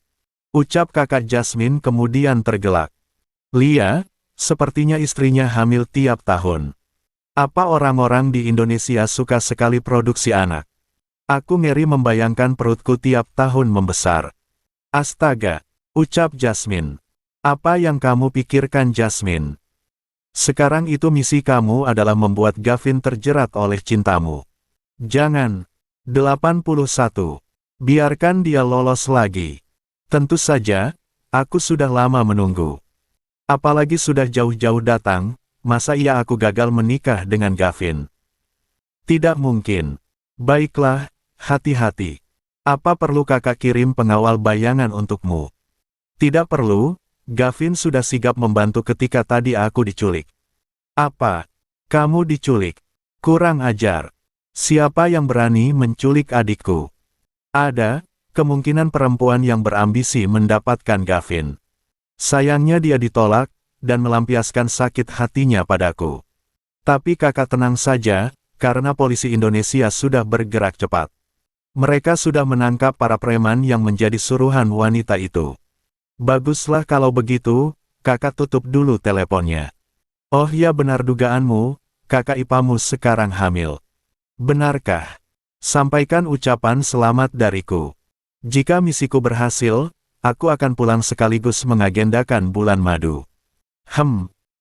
Ucap kakak Jasmine kemudian tergelak. Lia, sepertinya istrinya hamil tiap tahun. Apa orang-orang di Indonesia suka sekali produksi anak? Aku ngeri membayangkan perutku tiap tahun membesar. Astaga, ucap Jasmine. Apa yang kamu pikirkan Jasmine? Sekarang itu misi kamu adalah membuat Gavin terjerat oleh cintamu. Jangan. 81. Biarkan dia lolos lagi. Tentu saja, aku sudah lama menunggu. Apalagi sudah jauh-jauh datang, masa iya aku gagal menikah dengan Gavin? Tidak mungkin. Baiklah, hati-hati. Apa perlu kakak kirim pengawal bayangan untukmu? Tidak perlu, Gavin sudah sigap membantu ketika tadi aku diculik. Apa? Kamu diculik? Kurang ajar. Siapa yang berani menculik adikku? Ada, kemungkinan perempuan yang berambisi mendapatkan Gavin. Sayangnya dia ditolak, dan melampiaskan sakit hatinya padaku. Tapi kakak tenang saja, karena polisi Indonesia sudah bergerak cepat. Mereka sudah menangkap para preman yang menjadi suruhan wanita itu. Baguslah kalau begitu, kakak tutup dulu teleponnya. Oh ya, benar dugaanmu, kakak ipamu sekarang hamil. Benarkah? Sampaikan ucapan selamat dariku. Jika misiku berhasil, aku akan pulang sekaligus mengagendakan bulan madu.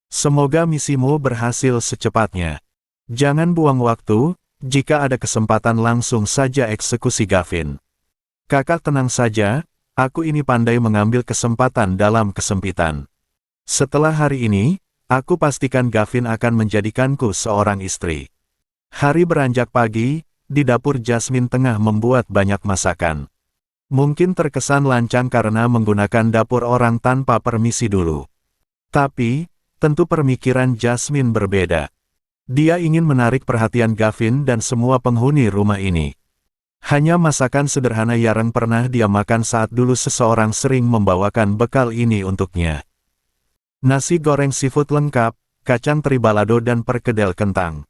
Semoga misimu berhasil secepatnya. Jangan buang waktu, jika ada kesempatan langsung saja eksekusi Gavin. Kakak tenang saja, aku ini pandai mengambil kesempatan dalam kesempitan. Setelah hari ini, aku pastikan Gavin akan menjadikanku seorang istri. Hari beranjak pagi, di dapur Jasmine tengah membuat banyak masakan. Mungkin terkesan lancang karena menggunakan dapur orang tanpa permisi dulu. Tapi, tentu pemikiran Jasmine berbeda. Dia ingin menarik perhatian Gavin dan semua penghuni rumah ini. Hanya masakan sederhana yang pernah dia makan saat dulu seseorang sering membawakan bekal ini untuknya. Nasi goreng seafood lengkap, kacang teri balado dan perkedel kentang.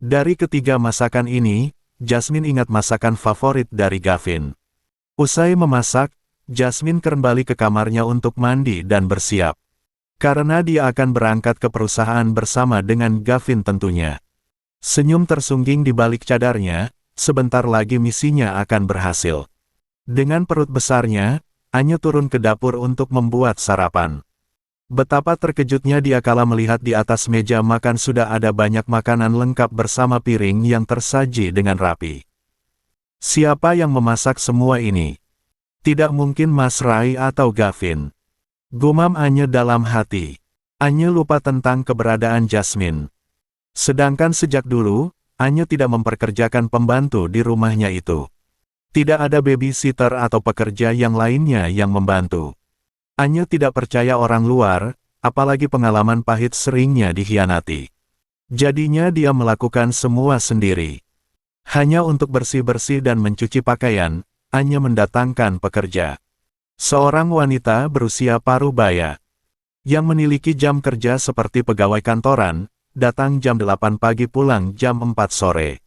Dari ketiga masakan ini, Jasmine ingat masakan favorit dari Gavin. Usai memasak, Jasmine kembali ke kamarnya untuk mandi dan bersiap. Karena dia akan berangkat ke perusahaan bersama dengan Gavin tentunya. Senyum tersungging di balik cadarnya, sebentar lagi misinya akan berhasil. Dengan perut besarnya, Anya turun ke dapur untuk membuat sarapan. Betapa terkejutnya dia kala melihat di atas meja makan sudah ada banyak makanan lengkap bersama piring yang tersaji dengan rapi. Siapa yang memasak semua ini? Tidak mungkin Mas Rai atau Gavin. Gumam Anya dalam hati. Anya lupa tentang keberadaan Jasmine. Sedangkan sejak dulu, Anya tidak memperkerjakan pembantu di rumahnya itu. Tidak ada babysitter atau pekerja yang lainnya yang membantu. Anya tidak percaya orang luar, apalagi pengalaman pahit seringnya dikhianati. Jadinya dia melakukan semua sendiri. Hanya untuk bersih-bersih dan mencuci pakaian, Anya mendatangkan pekerja. Seorang wanita berusia paruh baya. Yang memiliki jam kerja seperti pegawai kantoran, datang jam 8 pagi pulang jam 4 sore.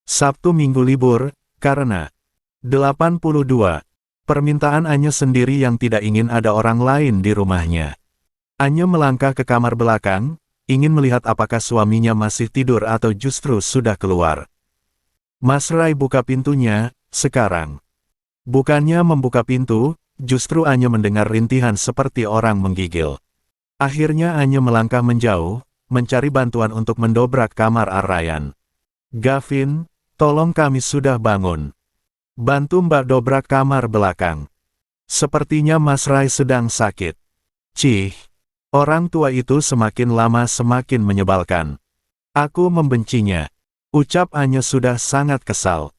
Sabtu Minggu libur, karena 82. Permintaan Anya sendiri yang tidak ingin ada orang lain di rumahnya. Anya melangkah ke kamar belakang, ingin melihat apakah suaminya masih tidur atau justru sudah keluar. Mas Rai buka pintunya, sekarang. Bukannya membuka pintu, justru Anya mendengar rintihan seperti orang menggigil. Akhirnya Anya melangkah menjauh, mencari bantuan untuk mendobrak kamar Arrayan. Gavin, tolong kami sudah bangun. Bantu Mbak dobrak kamar belakang. Sepertinya Mas Rai sedang sakit. Cih, orang tua itu semakin lama semakin menyebalkan. Aku membencinya. Ucap Anya sudah sangat kesal.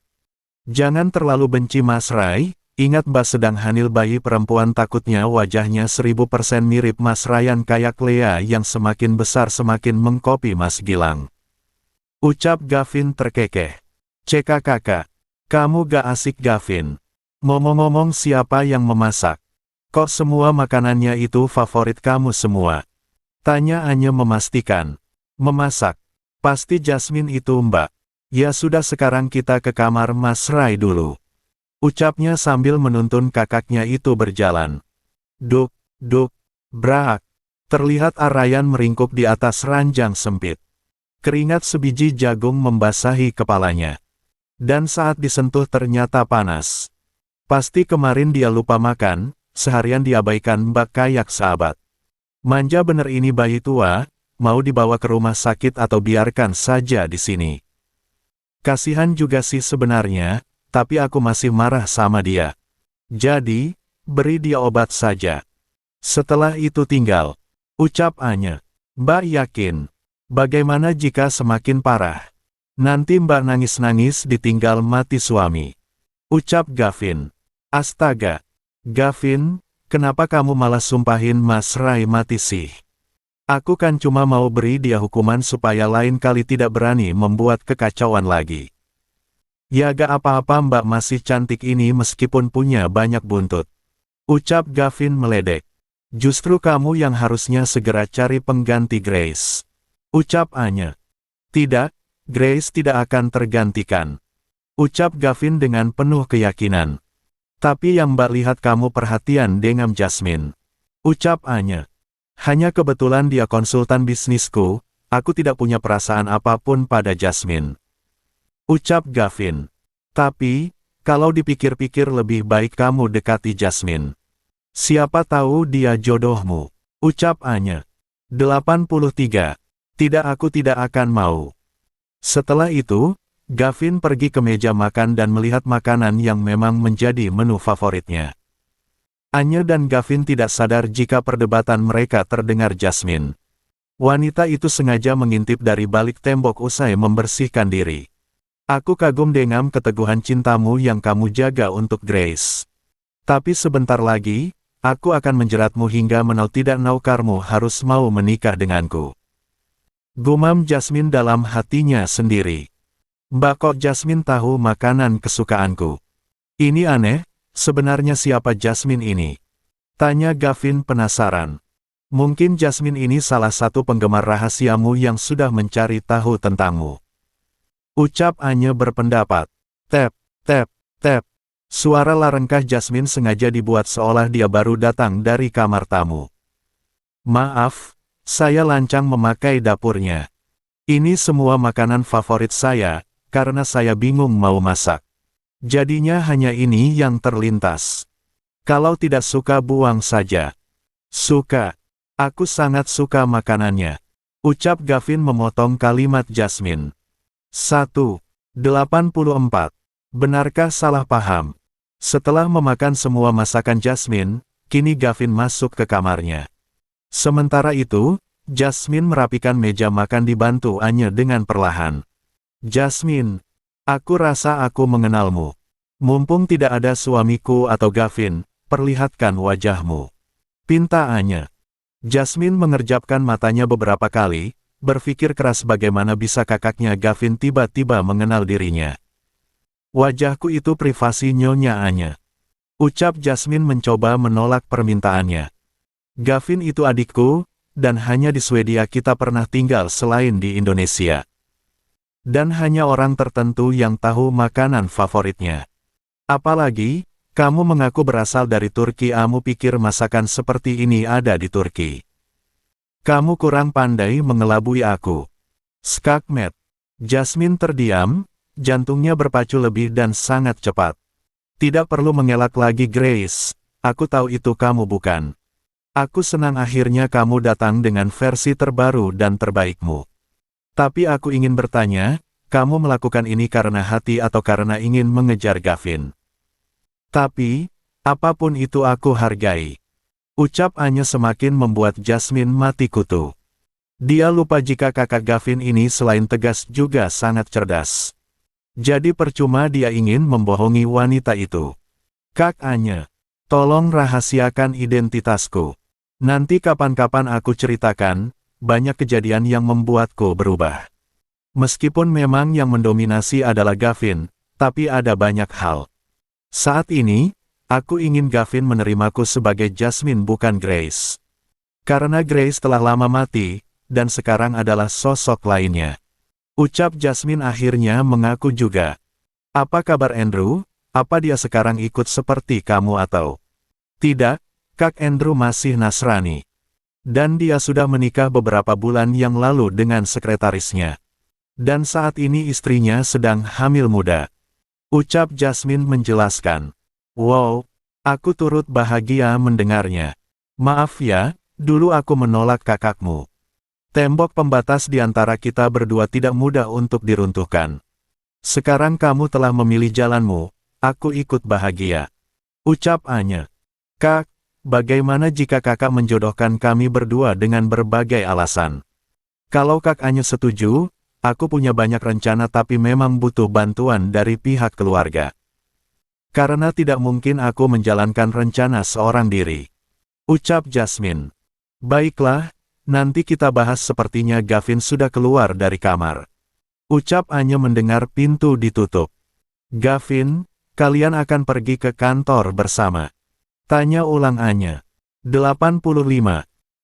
Jangan terlalu benci Mas Rai, ingat Mbak sedang hamil bayi perempuan, takutnya wajahnya 1000% mirip Mas Ryan kayak Lea yang semakin besar semakin mengkopi Mas Gilang. Ucap Gavin terkekeh. Kakak, kamu gak asik Gavin. Ngomong-ngomong siapa yang memasak? Kok semua makanannya itu favorit kamu semua? Tanya Anya memastikan. Memasak. Pasti Jasmine itu Mbak. Ya sudah, sekarang kita ke kamar Mas Rai dulu. Ucapnya sambil menuntun kakaknya itu berjalan. Duk, brak. Terlihat Arrayan meringkuk di atas ranjang sempit. Keringat sebiji jagung membasahi kepalanya. Dan saat disentuh ternyata panas. Pasti kemarin dia lupa makan, seharian diabaikan Mbak kayak sahabat. Manja bener ini bayi tua. Mau dibawa ke rumah sakit atau biarkan saja di sini? Kasihan juga sih sebenarnya, tapi aku masih marah sama dia. Jadi, beri dia obat saja. Setelah itu tinggal. Ucap Anya. Mbak yakin? Bagaimana jika semakin parah? Nanti Mbak nangis-nangis ditinggal mati suami. Ucap Gavin. Astaga. Gavin, kenapa kamu malah sumpahin Mas Rai mati sih? Aku kan cuma mau beri dia hukuman supaya lain kali tidak berani membuat kekacauan lagi. Ya gak apa-apa Mbak masih cantik ini meskipun punya banyak buntut. Ucap Gavin meledek. Justru kamu yang harusnya segera cari pengganti Grace. Ucap Anya. Tidak, Grace tidak akan tergantikan. Ucap Gavin dengan penuh keyakinan. Tapi yang Mbak lihat kamu perhatian dengan Jasmine. Ucap Anya. Hanya kebetulan dia konsultan bisnisku, aku tidak punya perasaan apapun pada Jasmine. Ucap Gavin. Tapi, kalau dipikir-pikir lebih baik kamu dekati Jasmine. Siapa tahu dia jodohmu. Ucap Anya. 83. Tidak aku tidak akan mau. Setelah itu, Gavin pergi ke meja makan dan melihat makanan yang memang menjadi menu favoritnya. Anya dan Gavin tidak sadar jika perdebatan mereka terdengar Jasmine. Wanita itu sengaja mengintip dari balik tembok usai membersihkan diri. Aku kagum dengan keteguhan cintamu yang kamu jaga untuk Grace. Tapi sebentar lagi, aku akan menjeratmu hingga menau tidak naukarmu harus mau menikah denganku. Gumam Jasmine dalam hatinya sendiri. Mbak kok Jasmine tahu makanan kesukaanku? Ini aneh. Sebenarnya siapa Jasmine ini? Tanya Gavin penasaran. Mungkin Jasmine ini salah satu penggemar rahasiamu yang sudah mencari tahu tentangmu. Ucap Anya berpendapat. Tap, tap, tap. Suara larengkah Jasmine sengaja dibuat seolah dia baru datang dari kamar tamu. Maaf, saya lancang memakai dapurnya. Ini semua makanan favorit saya, karena saya bingung mau masak. Jadinya hanya ini yang terlintas. Kalau tidak suka buang saja. Suka. Aku sangat suka makanannya. Ucap Gavin memotong kalimat Jasmine. 184. Benarkah salah paham? Setelah memakan semua masakan Jasmine, kini Gavin masuk ke kamarnya. Sementara itu, Jasmine merapikan meja makan dibantu Anya dengan perlahan. Jasmine. Aku rasa aku mengenalmu. Mumpung tidak ada suamiku atau Gavin, perlihatkan wajahmu. Pinta Anya. Jasmine mengerjapkan matanya beberapa kali, berpikir keras bagaimana bisa kakaknya Gavin tiba-tiba mengenal dirinya. Wajahku itu privasi Nyonya Anya. Ucap Jasmine mencoba menolak permintaannya. Gavin itu adikku, dan hanya di Swedia kita pernah tinggal selain di Indonesia. Dan hanya orang tertentu yang tahu makanan favoritnya. Apalagi, kamu mengaku berasal dari Turki. Kamu pikir masakan seperti ini ada di Turki. Kamu kurang pandai mengelabui aku. Skakmat. Jasmine terdiam, jantungnya berpacu lebih dan sangat cepat. Tidak perlu mengelak lagi Grace, aku tahu itu kamu bukan. Aku senang akhirnya kamu datang dengan versi terbaru dan terbaikmu. Tapi aku ingin bertanya, kamu melakukan ini karena hati atau karena ingin mengejar Gavin? Tapi, apapun itu aku hargai. Ucap Anya semakin membuat Jasmine mati kutu. Dia lupa jika kakak Gavin ini selain tegas juga sangat cerdas. Jadi percuma dia ingin membohongi wanita itu. Kak Anya, tolong rahasiakan identitasku. Nanti kapan-kapan aku ceritakan, banyak kejadian yang membuatku berubah. Meskipun memang yang mendominasi adalah Gavin, tapi ada banyak hal. Saat ini, aku ingin Gavin menerimaku sebagai Jasmine bukan Grace. Karena Grace telah lama mati, dan sekarang adalah sosok lainnya. Ucap Jasmine akhirnya mengaku juga. Apa kabar Andrew? Apa dia sekarang ikut seperti kamu atau? Tidak, Kak Andrew masih Nasrani. Dan dia sudah menikah beberapa bulan yang lalu dengan sekretarisnya. Dan saat ini istrinya sedang hamil muda. Ucap Jasmine menjelaskan. Wow, aku turut bahagia mendengarnya. Maaf ya, dulu aku menolak kakakmu. Tembok pembatas di antara kita berdua tidak mudah untuk diruntuhkan. Sekarang kamu telah memilih jalanmu, aku ikut bahagia. Ucap Anya. Kak, bagaimana jika kakak menjodohkan kami berdua dengan berbagai alasan? Kalau Kak Anya setuju, aku punya banyak rencana tapi memang butuh bantuan dari pihak keluarga. Karena tidak mungkin aku menjalankan rencana seorang diri. Ucap Jasmine. Baiklah, nanti kita bahas. Sepertinya Gavin sudah keluar dari kamar. Ucap Anya mendengar pintu ditutup. Gavin, kalian akan pergi ke kantor bersama? Tanya ulang Anya. 85.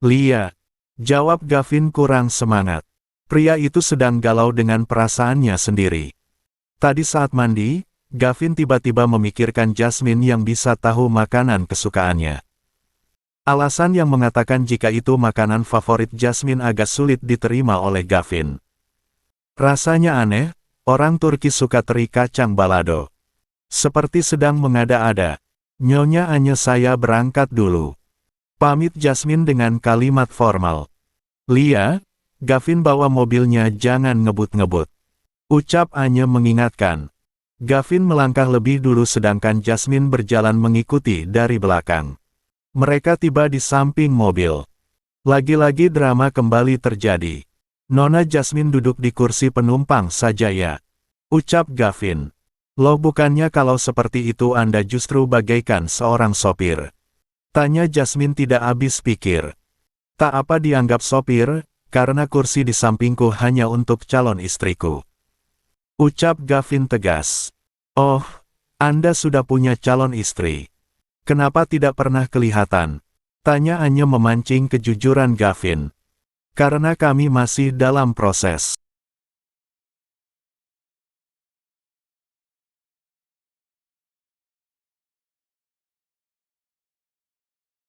Lia. Jawab Gavin kurang semangat. Pria itu sedang galau dengan perasaannya sendiri. Tadi saat mandi, Gavin tiba-tiba memikirkan Jasmine yang bisa tahu makanan kesukaannya. Alasan yang mengatakan jika itu makanan favorit Jasmine agak sulit diterima oleh Gavin. Rasanya aneh, orang Turki suka teri kacang balado. Seperti sedang mengada-ada. Nyonya Anya, saya berangkat dulu. Pamit Jasmine dengan kalimat formal. Lia, Gavin bawa mobilnya, jangan ngebut-ngebut. Ucap Anya mengingatkan. Gavin melangkah lebih dulu sedangkan Jasmine berjalan mengikuti dari belakang. Mereka tiba di samping mobil. Lagi-lagi drama kembali terjadi. Nona Jasmine duduk di kursi penumpang saja ya. Ucap Gavin. Loh, bukannya kalau seperti itu Anda justru bagaikan seorang sopir? Tanya Jasmine tidak habis pikir. Tak apa dianggap sopir, karena kursi di sampingku hanya untuk calon istriku. Ucap Gavin tegas. Oh, Anda sudah punya calon istri. Kenapa tidak pernah kelihatan? Tanya Anya memancing kejujuran Gavin. Karena kami masih dalam proses.